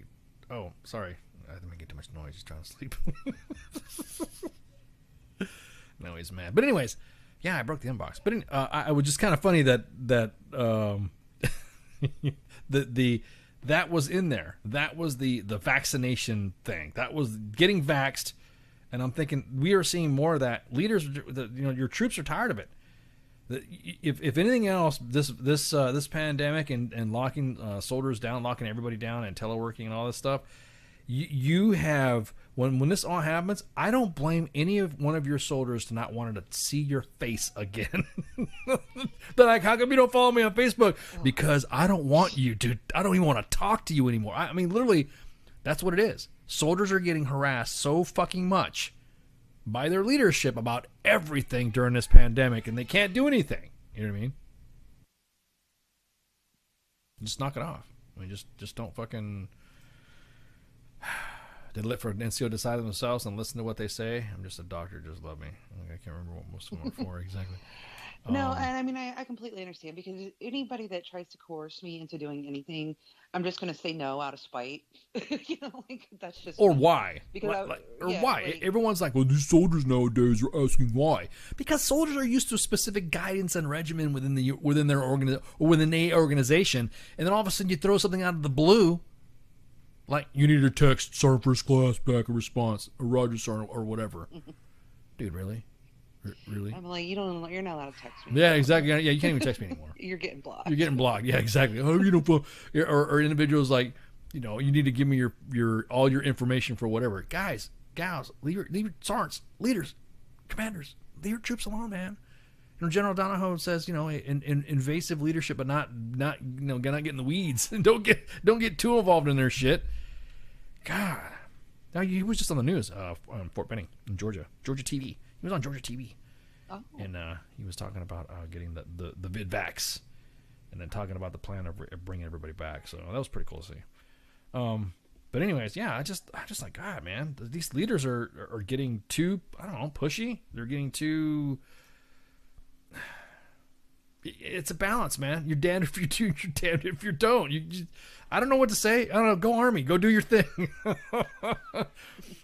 oh, sorry. I'm making too much noise. He's trying to sleep. No, he's mad. But anyways, yeah, I broke the inbox. But I was just kind of funny that that was in there. That was the vaccination thing. That was getting vaxxed. And I'm thinking we are seeing more of that. Leaders, your troops are tired of it. If anything else, this pandemic and locking soldiers down, locking everybody down, and teleworking and all this stuff. You have when this all happens, I don't blame any of one of your soldiers to not wanting to see your face again. They're like, how come you don't follow me on Facebook? Because I don't want you to. I don't even want to talk to you anymore. I mean, literally, that's what it is. Soldiers are getting harassed so fucking much by their leadership about everything during this pandemic, and they can't do anything. You know what I mean? Just knock it off. I mean, just don't fucking. Did let for NCO decide themselves and listen to what they say. I'm just a doctor. Just love me. I can't remember what most of them are for exactly. No, and I mean, I completely understand, because anybody that tries to coerce me into doing anything, I'm just going to say no out of spite. That's just. Or why? Because why? Everyone's like, well, these soldiers nowadays are asking why. Because soldiers are used to specific guidance and regimen within their within a organization, and then all of a sudden you throw something out of the blue. Like, you need to text Sergeant First Class back a response, or Roger Sergeant, or whatever. Dude, really? Really? I'm like, you're not allowed to text me. Yeah, exactly. Yeah, you can't even text me anymore. You're getting blocked. You're getting blocked. Yeah, exactly. Oh, or individuals like, you need to give me your all your information for whatever. Guys, gals, leave sergeants, leaders, commanders, leave your troops alone, man. General Donahoe says, invasive leadership, but not get in the weeds. don't get too involved in their shit. God, now he was just on the news, on Fort Benning in Georgia TV. He was on Georgia TV, and he was talking about getting the VidVax, and then talking about the plan of bringing everybody back. So that was pretty cool to see. But anyways, yeah, I just like, God, man, these leaders are getting too, I don't know, pushy. They're getting too. It's a balance, man. You're damned if you do, you're damned if you don't. I don't know what to say. I don't know. Go Army. Go do your thing.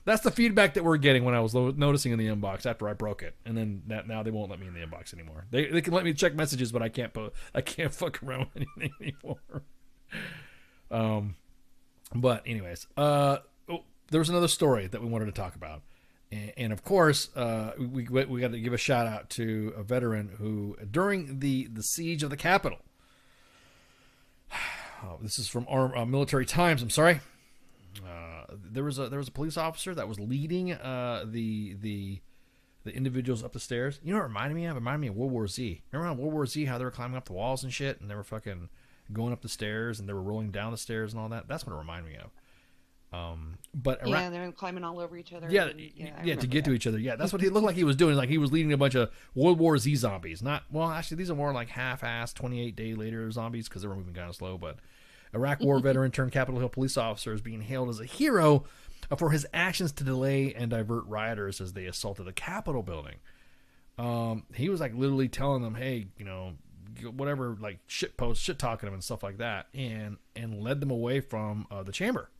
That's the feedback that we're getting when I was noticing in the inbox after I broke it, and then now they won't let me in the inbox anymore. They can let me check messages, but I can't fuck around with anything anymore. But anyways, there was another story that we wanted to talk about. And of course, we got to give a shout out to a veteran who, during the siege of the Capitol, this is from our Military Times. I'm sorry. There was a police officer that was leading the individuals up the stairs. You know what it reminded me of? It reminded me of World War Z. Remember on World War Z how they were climbing up the walls and shit, and they were fucking going up the stairs, and they were rolling down the stairs and all that? That's what it reminded me of. But they're climbing all over each other. Yeah, to get to each other. Yeah, that's what he looked like he was doing. Like he was leading a bunch of World War Z zombies. Actually, these are more like half-assed 28-day later zombies because they were moving kind of slow. But Iraq War veteran turned Capitol Hill police officer is being hailed as a hero for his actions to delay and divert rioters as they assaulted the Capitol building. He was like literally telling them, hey, whatever, like shit talking them and stuff like that, and led them away from the chamber.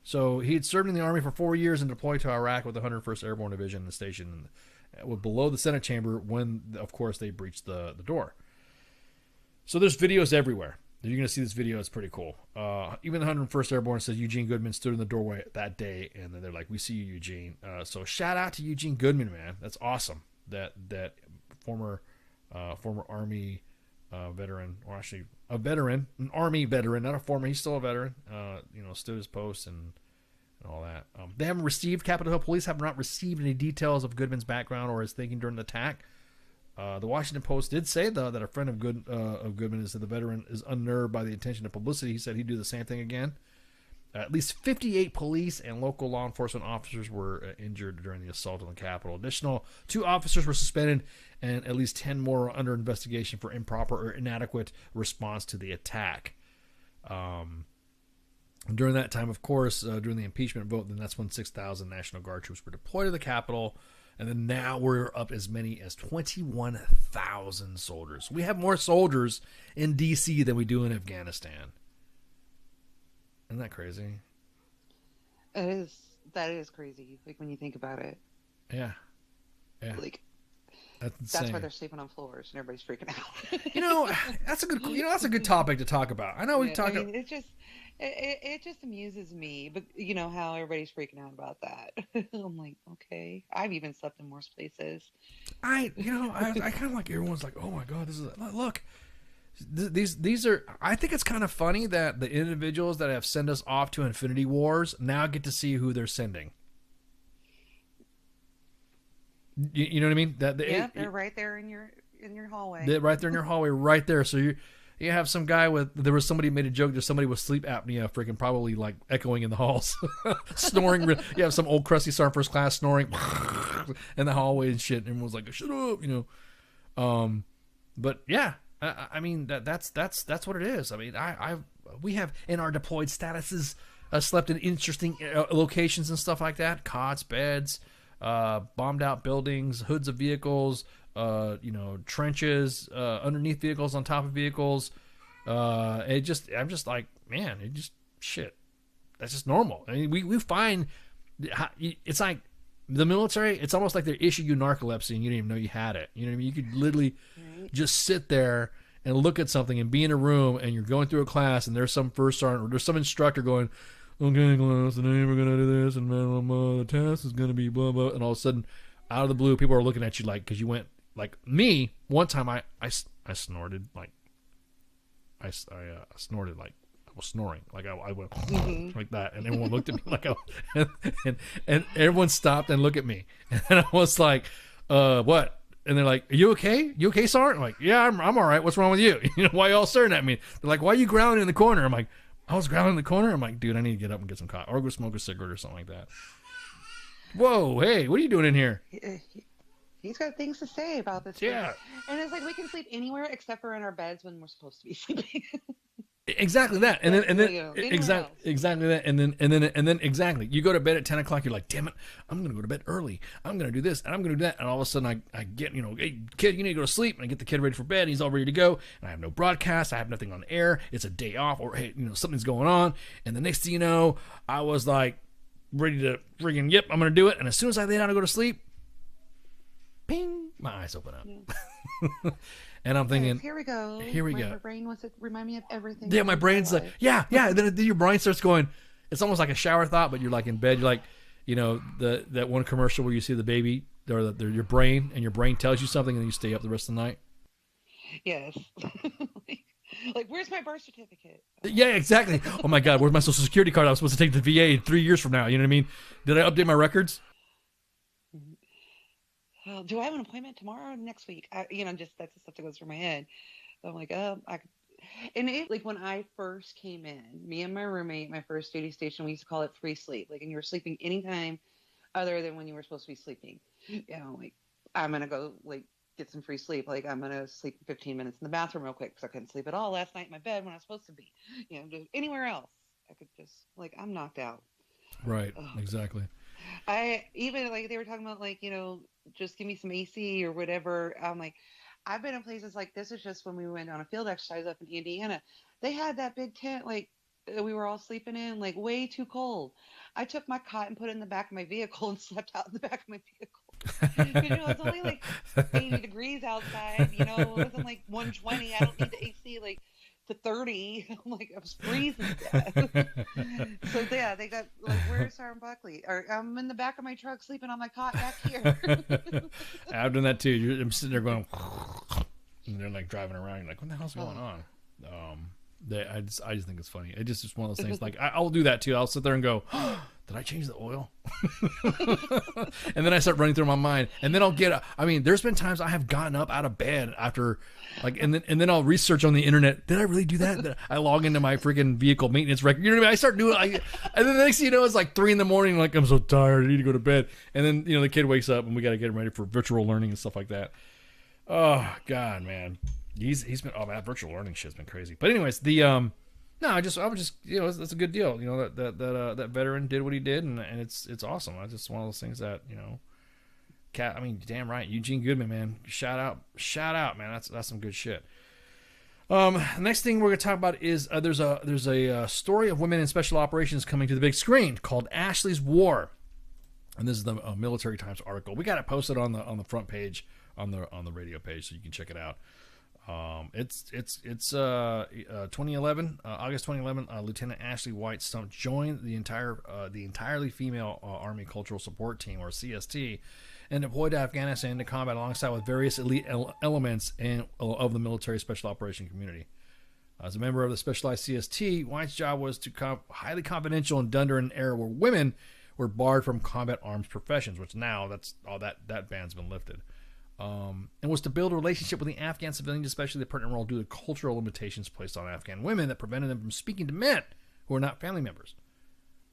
So he had served in the Army for 4 years and deployed to Iraq with the 101st Airborne Division and stationed below the Senate chamber when, of course, they breached the door. So there's videos everywhere. You're going to see this video. It's pretty cool. Even the 101st Airborne says Eugene Goodman stood in the doorway that day, and then they're like, we see you, Eugene. So shout out to Eugene Goodman, man. That's awesome. That former Army veteran, or actually a veteran, an Army veteran, not a former, he's still a veteran, stood his post and all that. They haven't received, Capitol Hill police have not received any details of Goodman's background or his thinking during the attack. The Washington Post did say, though, that a friend of Goodman is that the veteran is unnerved by the attention to publicity. He said he'd do the same thing again. At least 58 police and local law enforcement officers were injured during the assault on the Capitol. Additional 2 officers were suspended, and at least 10 more are under investigation for improper or inadequate response to the attack. During that time, of course, during the impeachment vote, then that's when 6,000 National Guard troops were deployed to the Capitol, and then now we're up as many as 21,000 soldiers. We have more soldiers in D.C. than we do in Afghanistan. Isn't that crazy? It is. That is crazy. Like when you think about it. Yeah. Like that's why they're sleeping on floors and everybody's freaking out. That's a good topic to talk about. I know we talked. It just amuses me, but how everybody's freaking out about that. I'm like, okay. I've even slept in worse places. I kind of like everyone's like, oh my god, this is look. These are. I think it's kind of funny that the individuals that have sent us off to Infinity Wars now get to see who they're sending. You know what I mean? They're right there in your hallway. They're right there in your hallway, right there. So you have some guy there was somebody made a joke. There's somebody with sleep apnea, freaking probably like echoing in the halls, snoring. You have some old crusty sergeant first class snoring in the hallway and shit. And everyone's like, shut up, But yeah. I mean that's what it is. I mean we have in our deployed statuses slept in interesting locations and stuff like that. Cots, beds, bombed out buildings, hoods of vehicles, trenches underneath vehicles, on top of vehicles. I'm just like, man, shit. That's just normal. I mean, we find it's like the military. It's almost like they issue you narcolepsy and you didn't even know you had it. You know what I mean? You could literally just sit there and look at something and be in a room and you're going through a class and there's some first sergeant or there's some instructor going, okay, class, today we're gonna do this and the test is gonna be blah blah, and all of a sudden, out of the blue, people are looking at you like, because you went like me. One time, I snorted like I snorted like was snoring. Like I went like that, and everyone looked at me like and everyone stopped and looked at me, and I was like, what? And they're like, are you okay? You okay, Sergeant? I'm like, yeah, I'm all right. What's wrong with you? You know, why y'all staring at me? They're like, why are you growling in the corner? I'm like, I was growling in the corner. I'm like, dude, I need to get up and get some coffee or go smoke a cigarette or something like that. Whoa, hey, what are you doing in here? He's got things to say about this. Yeah. Thing. And it's like we can sleep anywhere except for in our beds when we're supposed to be sleeping. Exactly that, and then exactly that, and then exactly. You go to bed at 10 o'clock. You're like, damn it, I'm gonna go to bed early. I'm gonna do this and I'm gonna do that, and all of a sudden I get, hey kid, you need to go to sleep, and I get the kid ready for bed. And he's all ready to go, and I have no broadcast. I have nothing on air. It's a day off, or hey, something's going on. And the next thing you know, I was like ready to friggin' yep, I'm gonna do it. And as soon as I lay down to go to sleep, ping, my eyes open up. Yeah. And I'm thinking, here we go. Here we go. My brain wants to remind me of everything. Yeah, my brain's like, yeah. And then your brain starts going. It's almost like a shower thought, but you're like in bed. You're like, that one commercial where you see the baby or your brain, and your brain tells you something, and you stay up the rest of the night. Yes. like, where's my birth certificate? Yeah, exactly. Oh my God, where's my social security card? I was supposed to take to the VA 3 years from now. You know what I mean? Did I update my records? Do I have an appointment tomorrow or next week? Just that's the stuff that goes through my head. So I'm like, like when I first came in, me and my roommate, my first duty station, we used to call it free sleep. Like, and you were sleeping anytime other than when you were supposed to be sleeping. Like I'm going to go like get some free sleep. Like I'm going to sleep 15 minutes in the bathroom real quick because I couldn't sleep at all last night in my bed when I was supposed to be. Just anywhere else. I could just I'm knocked out. Right. Exactly. I even like they were talking about like, just give me some AC or whatever. I'm like, I've been in places like this. Is just when we went on a field exercise up in Indiana. They had that big tent like we were all sleeping in, like way too cold. I took my cot and put it in the back of my vehicle and slept out in the back of my vehicle. It's only like 80 degrees outside. It wasn't like 120. I don't need the AC like to 30. I'm like, I was freezing to death. So yeah, they got like, where's Sergeant Buckley? Or I'm in the back of my truck sleeping on my cot back here. I've done that too. I'm sitting there going, and they're like driving around. You're like, what the hell's going on? I just think it's funny. It's just one of those things. Like I'll do that too. I'll sit there and go, did I change the oil? And then I start running through my mind, and then I'll get. There's been times I have gotten up out of bed after, like, and then I'll research on the internet. Did I really do that? I log into my freaking vehicle maintenance record. You know what I mean? I start doing it, and then the next thing you know, it's like 3 a.m. Like I'm so tired. I need to go to bed. And then the kid wakes up, and we got to get him ready for virtual learning and stuff like that. Oh God, man. He's been that virtual learning shit's been crazy. But anyways, I was just that's a good deal. That veteran did what he did, and it's awesome. It's just one of those things that damn right, Eugene Goodman, man. Shout out, man. That's some good shit. The next thing we're gonna talk about is there's a story of women in special operations coming to the big screen called Ashley's War, and this is the Military Times article. We got it posted on the front page on the radio page, so you can check it out. It's 2011, August 2011. Lieutenant Ashley White Stump joined the entirely female Army Cultural Support Team, or CST, and deployed to Afghanistan to combat alongside with various elite elements of the military special operation community. As a member of the specialized CST, White's job was to highly confidential and done during an era where women were barred from combat arms professions, which now that ban's been lifted. And was to build a relationship with the Afghan civilians, especially the pertinent role due to cultural limitations placed on Afghan women that prevented them from speaking to men who are not family members.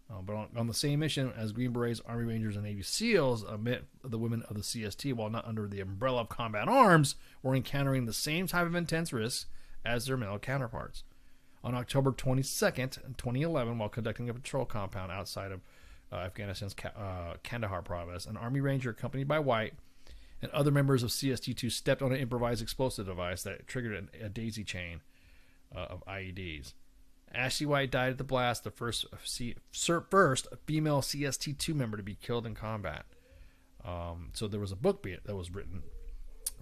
But on the same mission as Green Berets, Army Rangers, and Navy SEALs, the women of the CST, while not under the umbrella of combat arms, were encountering the same type of intense risks as their male counterparts. On October 22nd, 2011, while conducting a patrol compound outside of Afghanistan's Kandahar province, an Army Ranger accompanied by White and other members of CST-2 stepped on an improvised explosive device that triggered a daisy chain of IEDs. Ashley White died at the blast, the first female CST-2 member to be killed in combat. So there was a book that was written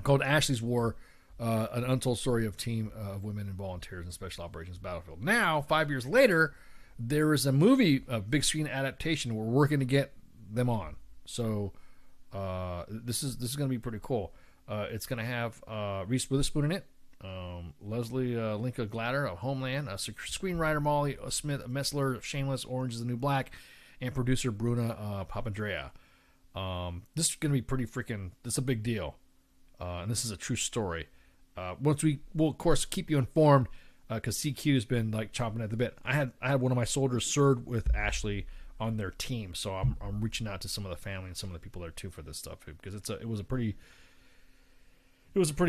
called Ashley's War, an untold story of team of women and volunteers in special operations battlefield. Now, 5 years later, there is a movie, a big screen adaptation. We're working to get them on. So this is going to be pretty cool. It's going to have Reese Witherspoon in it, Leslie Linka Glatter of Homeland, screenwriter Molly Smith Messler of Shameless, Orange is the New Black, and producer Bruna Papandrea. This is going to be pretty freaking, this is a big deal. And this is a true story. Once we'll of course keep you informed, because CQ's been like chomping at the bit. I had one of my soldiers served with Ashley on their team, so I'm reaching out to some of the family and some of the people there too for this stuff, because it was a pretty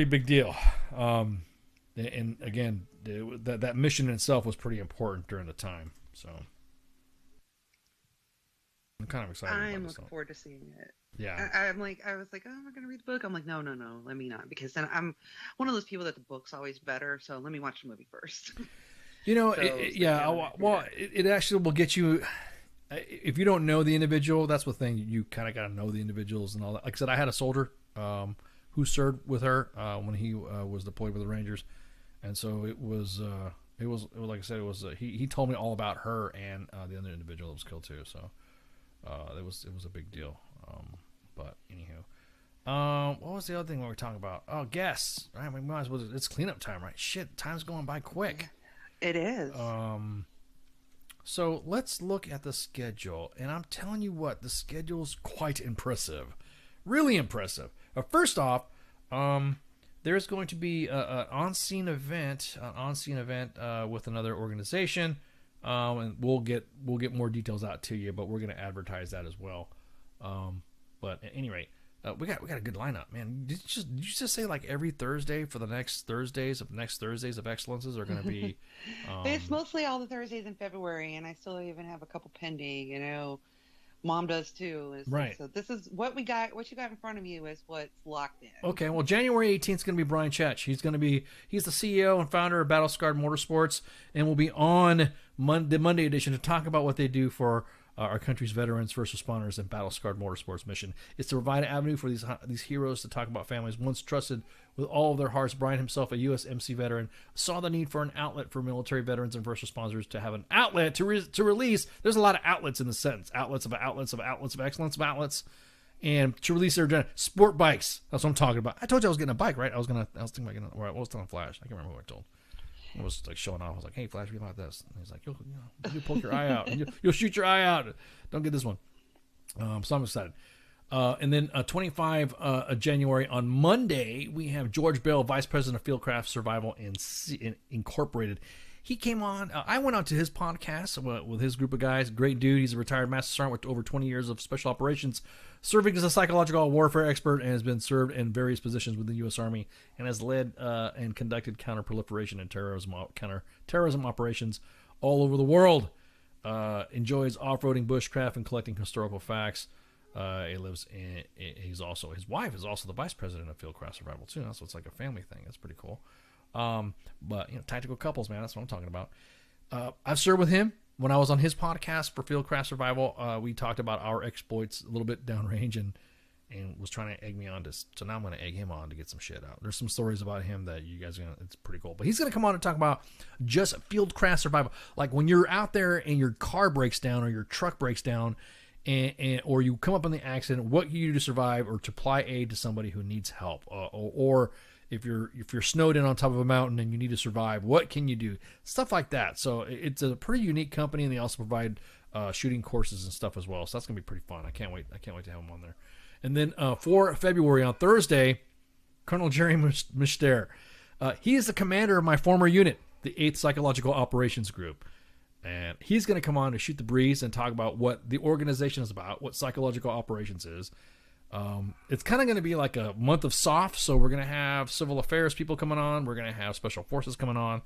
big deal. And again, that mission in itself was pretty important during the time. So I'm kind of excited. I'm looking forward to seeing it. Yeah. I was like, oh, we're gonna read the book. I'm like, no, let me not, because then I'm one of those people that the book's always better. So let me watch the movie first. You know, it actually will get you. If you don't know the individual, that's the thing. You kind of got to know the individuals and all that. Like I said, I had a soldier who served with her when he was deployed with the Rangers, and so it was like I said, it was he told me all about her and the other individual that was killed too. So it was a big deal. But anywho, what was the other thing we were talking about? Oh, guests. Right, we might as well. It's cleanup time, right? Shit, time's going by quick. It is. So let's look at the schedule, and I'm telling you what, the schedule's quite impressive, really impressive. First off, there's going to be an on-scene event with another organization, and we'll get more details out to you, but we're going to advertise that as well. But at any rate, we got a good lineup, man. Did you just say like every Thursday for the next Thursdays of Excellences are going to be? It's mostly all the Thursdays in February, and I still even have a couple pending. You know, Mom does too. Right. So this is what we got. What you got in front of you is what's locked in. Okay. Well, January 18th is going to be Brian Chech. He's the CEO and founder of Battle Scarred Motorsports, and will be on the Monday edition to talk about what they do for our country's veterans, first responders, and battle-scarred motorsports mission. It's to provide an avenue for these heroes to talk about families once trusted with all of their hearts. Brian himself, a USMC veteran, saw the need for an outlet for military veterans and first responders to have an outlet to release. There's a lot of outlets in the sentence. Outlets of excellence of outlets. And to release their sport bikes. That's what I'm talking about. I told you I was getting a bike, right? I was thinking about getting what was telling Flash. I can't remember who I told. I was like showing off. I was like, "Hey, Flash, read about this." And he's like, "You'll poke your eye out. And you'll shoot your eye out. Don't get this one." So I'm excited. And then 25 January on Monday, we have George Bell, Vice President of Fieldcraft Survival Incorporated. He came on. I went on to his podcast with his group of guys. Great dude. He's a retired Master Sergeant with over 20 years of special operations, serving as a psychological warfare expert, and has been served in various positions within the U.S. Army, and has led and conducted counterproliferation and counterterrorism operations all over the world. Enjoys off-roading, bushcraft, and collecting historical facts. He lives in. His wife is also the Vice President of Fieldcraft Survival too. So it's like a family thing. That's pretty cool. But tactical couples, man, that's what I'm talking about. I've served with him when I was on his podcast for Fieldcraft Survival. We talked about our exploits a little bit downrange, and was trying to egg me on to. So now I'm going to egg him on to get some shit out. There's some stories about him that you guys it's pretty cool. But he's going to come on and talk about just Fieldcraft Survival, like when you're out there and your car breaks down or your truck breaks down, and or you come up in the accident, what you do to survive or to apply aid to somebody who needs help, or if you're snowed in on top of a mountain and you need to survive, what can you do? Stuff like that. So it's a pretty unique company, and they also provide shooting courses and stuff as well. So that's gonna be pretty fun. I can't wait to have them on there. And then for February on Thursday, Colonel Jerry Mister. He is the commander of my former unit, the 8th Psychological Operations Group. And he's going to come on to shoot the breeze and talk about what the organization is about, what psychological operations is. It's kind of going to be like a month of soft, so we're going to have civil affairs people coming on. We're going to have special forces coming on.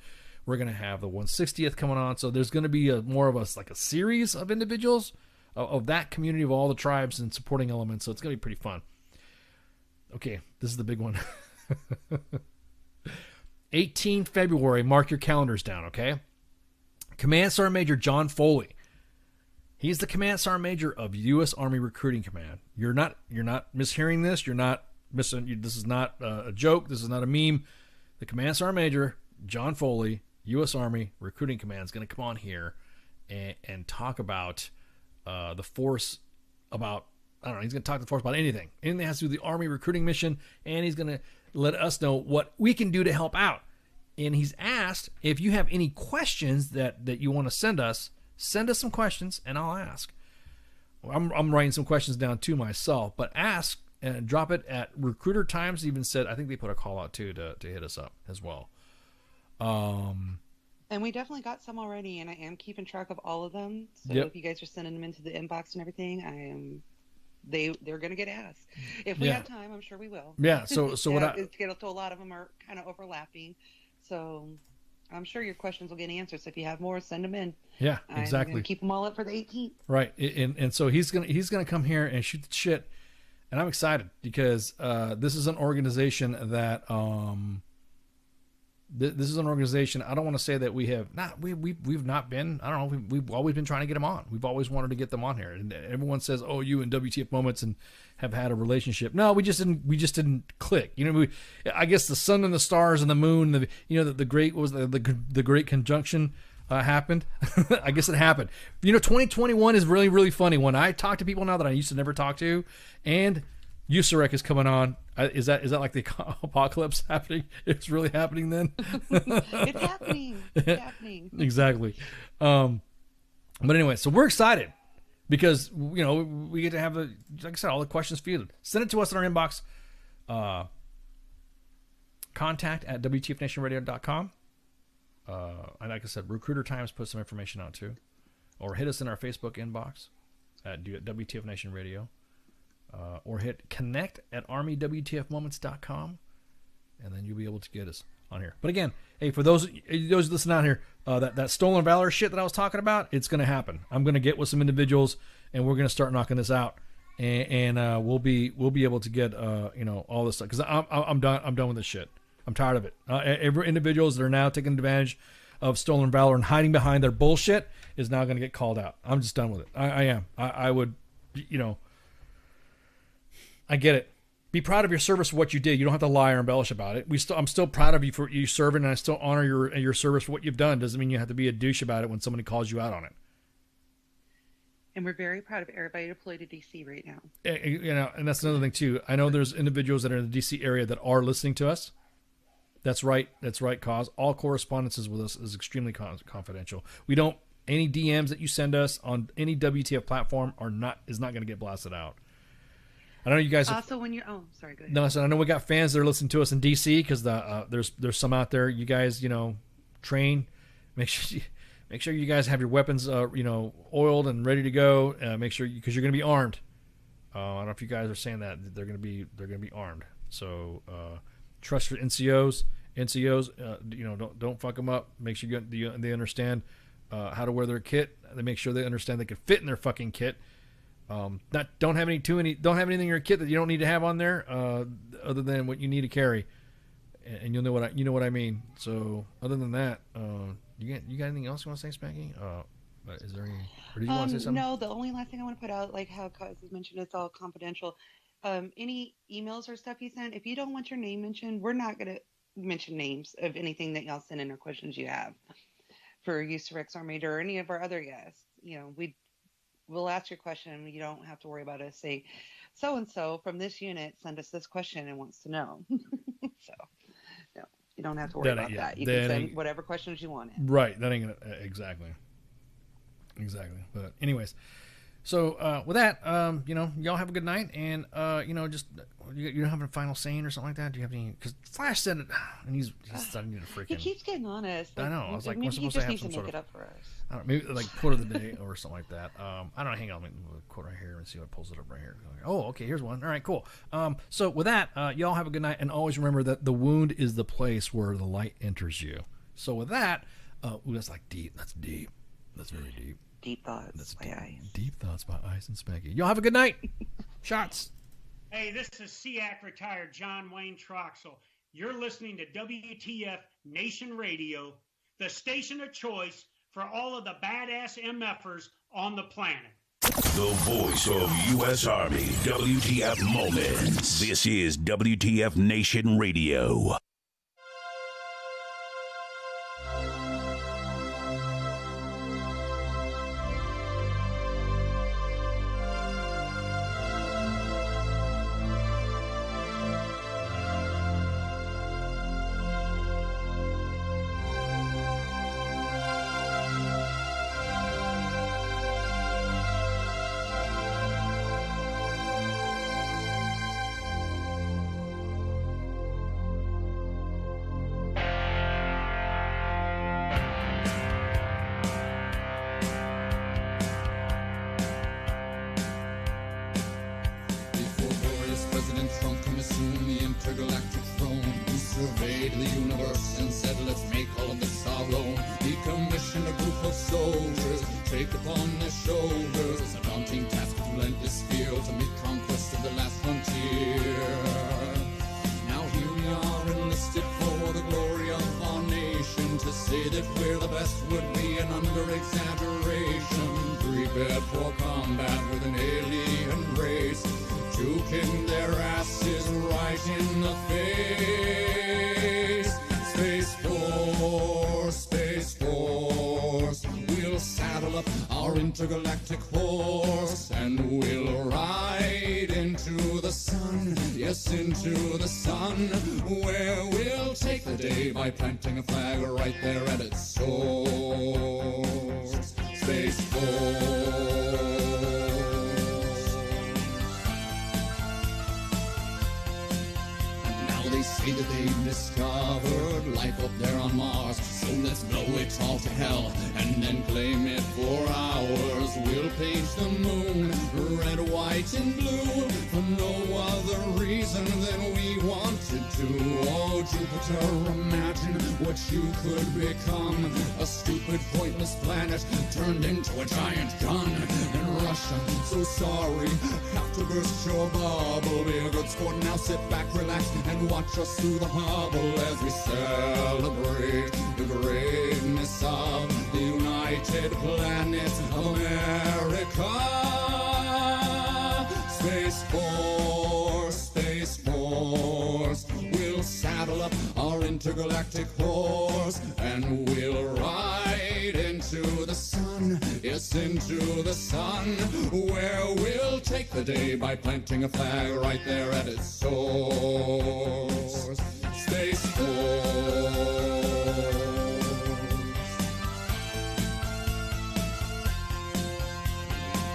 We're going to have the 160th coming on. So there's going to be more of a series of individuals of that community of all the tribes and supporting elements. So it's going to be pretty fun. Okay, this is the big one. 18 February, mark your calendars down, okay? Command Sergeant Major John Foley. He's the Command Sergeant Major of U.S. Army Recruiting Command. You're not mishearing this. You're not missing. This is not a joke. This is not a meme. The Command Sergeant Major John Foley, U.S. Army Recruiting Command, is going to come on here and talk about the force. He's going to talk to the force about anything that has to do with the Army recruiting mission, and he's going to let us know what we can do to help out. And he's asked if you have any questions that you want to send us some questions and I'll ask. I'm writing some questions down too myself, but ask and drop it at Recruiter Times. Even said, I think they put a call out too to hit us up as well. And we definitely got some already, and I am keeping track of all of them. So if you guys are sending them into the inbox and everything, they're going to get asked. If we have time, I'm sure we will. Yeah. So what a lot of them are kind of overlapping. So I'm sure your questions will get answered. So if you have more, send them in. Yeah, exactly. I'm going to keep them all up for the 18th. Right. And so he's gonna come here and shoot the shit. And I'm excited because this is an organization that this is an organization. I don't want to say that we have not we've not been. I don't know. We've always been trying to get them on. We've always wanted to get them on here. And everyone says, "Oh, you and WTF Moments and have had a relationship." No, we just didn't click. You know, I guess the sun and the stars and the moon. The great the great conjunction happened. I guess it happened. 2021 is really, really funny. When I talk to people now that I used to never talk to, and Usurek is coming on. Is that like the apocalypse happening? It's really happening then? It's happening. It's happening. Exactly. But anyway, so we're excited because, we get to have, like I said, all the questions fielded. Send it to us in our inbox. Contact at WTFNationRadio.com. And like I said, Recruiter Times put some information out too. Or hit us in our Facebook inbox at WTF Nation Radio. Or hit connect at armywtfmoments.com, and then you'll be able to get us on here. But again, hey, for those listening out here, that stolen valor shit that I was talking about, it's going to happen. I'm going to get with some individuals, and we're going to start knocking this out, and we'll be able to get all this stuff, because I'm done with this shit. I'm tired of it. Every individuals that are now taking advantage of stolen valor and hiding behind their bullshit is now going to get called out. I'm just done with it. I am. I would, I get it. Be proud of your service for what you did. You don't have to lie or embellish about it. I'm still proud of you for you serving, and I still honor your service for what you've done. Doesn't mean you have to be a douche about it when somebody calls you out on it. And we're very proud of everybody deployed to DC right now. And that's another thing too. I know there's individuals that are in the DC area that are listening to us. That's right. That's right, cause. All correspondences with us is extremely confidential. We don't, any DMs that you send us on any WTF platform is not going to get blasted out. I know you guys. Also, when you're, sorry, go ahead. No, so I know we got fans that are listening to us in DC because there's some out there. You guys, train. Make sure you guys have your weapons, oiled and ready to go. Make sure because you're going to be armed. I don't know if you guys are saying that they're going to be armed. So trust your NCOs. Don't fuck them up. Make sure they understand how to wear their kit. They make sure they understand they can fit in their fucking kit. Don't have anything in your kit that you don't need to have on there, other than what you need to carry, and you'll know what I mean. So other than that, you got anything else you want to say, Spanky? Is there any? Or did you want to say something? No, the only last thing I want to put out, like how Cuz mentioned, it's all confidential. Any emails or stuff you send, if you don't want your name mentioned, we're not going to mention names of anything that y'all send in or questions you have for Usurek Army or any of our other guests. We'll ask your question. You don't have to worry about us saying, so-and-so from this unit sent us this question and wants to know. So, no, you don't have to worry about that. You can send whatever questions you want in. Right. That ain't gonna, exactly. But anyways, so with that, y'all have a good night, and just you don't have a final saying or something like that. Do you have any? Because Flash said it, and he's starting to freaking. He keeps getting on us. I know. I was like, maybe what's he supposed just to have needs some to sort make of. it up for us. I don't know, maybe like quote of the day or something like that. I don't know. Hang on, let me quote right here and see what pulls it up right here. Oh, okay, here's one. All right, cool. So with that, y'all have a good night, and always remember that the wound is the place where the light enters you. So with that, that's like deep. That's deep. That's very deep. Deep thoughts by Ice. Deep thoughts by Ice and Spanky. Y'all have a good night. Shots. Hey, this is SEAC retired John Wayne Troxel. You're listening to WTF Nation Radio, the station of choice for all of the badass MFers on the planet. The voice of U.S. Army, WTF Moments. This is WTF Nation Radio. surveyed the universe and said, let's make all of this our own. He commissioned a group of soldiers, take upon their shoulders a daunting task to relentless fear to make conquest of the last frontier. Now here we are enlisted for the glory of our nation. To say that we're the best would be an under-exaggeration. Prepared for combat with an alien race to kick their asses right in the face. Space Force, Space Force, we'll saddle up our intergalactic horse and we'll ride into the sun, yes, into the sun, where we'll take the day by planting a flag right there at its source. Space Force. They say that they've discovered life up there on Mars, so let's blow it all to hell and then claim it for ours. We'll page the moon, red, white, and blue, for no other reason than we wanted to. Oh, Jupiter, imagine what you could become. A stupid, pointless planet turned into a giant gun. And Russia, so sorry, have to burst your bubble. Be a good sport, now sit back, relax, and watch us through the hubble as we celebrate the greatness of the United Planet of America. Space Force, Space Force, we'll saddle up our intergalactic horse and we'll ride into the sun, yes, into the sun, where we'll take the day by planting a flag right there at its source. Space Force.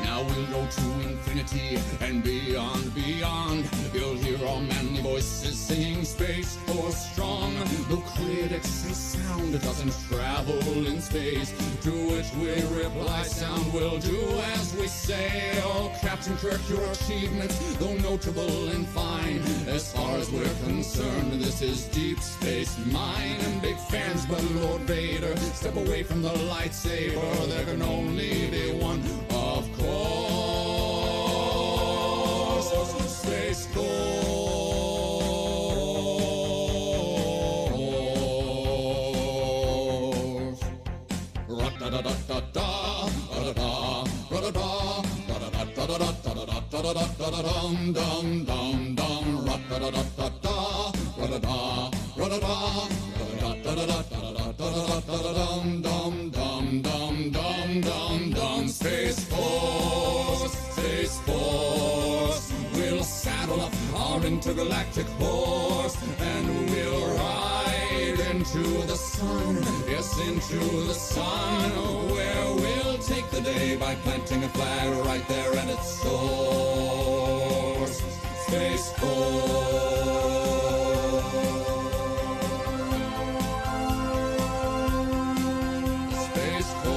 Now we'll go to infinity and beyond, beyond. You'll hear our manly voices singing Space Force strong. Though critics say sound doesn't travel in space, to which we reply sound will do as we say. Oh, Captain Kirk, your achievements, though notable and fine, as far as we're concerned, this is Deep Space Mine. And big fans, but Lord Vader, step away from the lightsaber. There can only be one, of course. Space Force. Ra-da-da-da-da-da, ra-da-da, ra-da-da, ra-da-da-da-da-da-da-da-dum-dum-dum-dum, ra-da-da-da-da-da, ra-da-da, ra-da-da, ra-da-da-da-da-da-da-dum-dum-dum-dum-dum-dum. Space Force, Space Force, we'll saddle up our intergalactic horse and we'll ride into the sun, yes, into the sun, where we'll take the day by planting a flag right there at its source. Space Force. Space Force.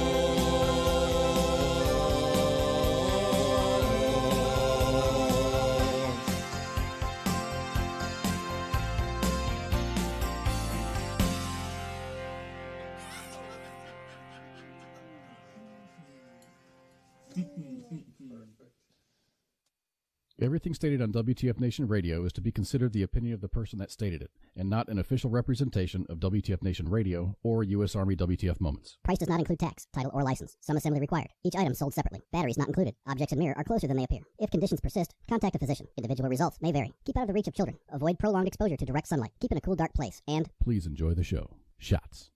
Everything stated on WTF Nation Radio is to be considered the opinion of the person that stated it, and not an official representation of WTF Nation Radio or U.S. Army WTF Moments. Price does not include tax, title, or license. Some assembly required. Each item sold separately. Batteries not included. Objects in mirror are closer than they appear. If conditions persist, contact a physician. Individual results may vary. Keep out of the reach of children. Avoid prolonged exposure to direct sunlight. Keep in a cool, dark place. And please enjoy the show. Shots.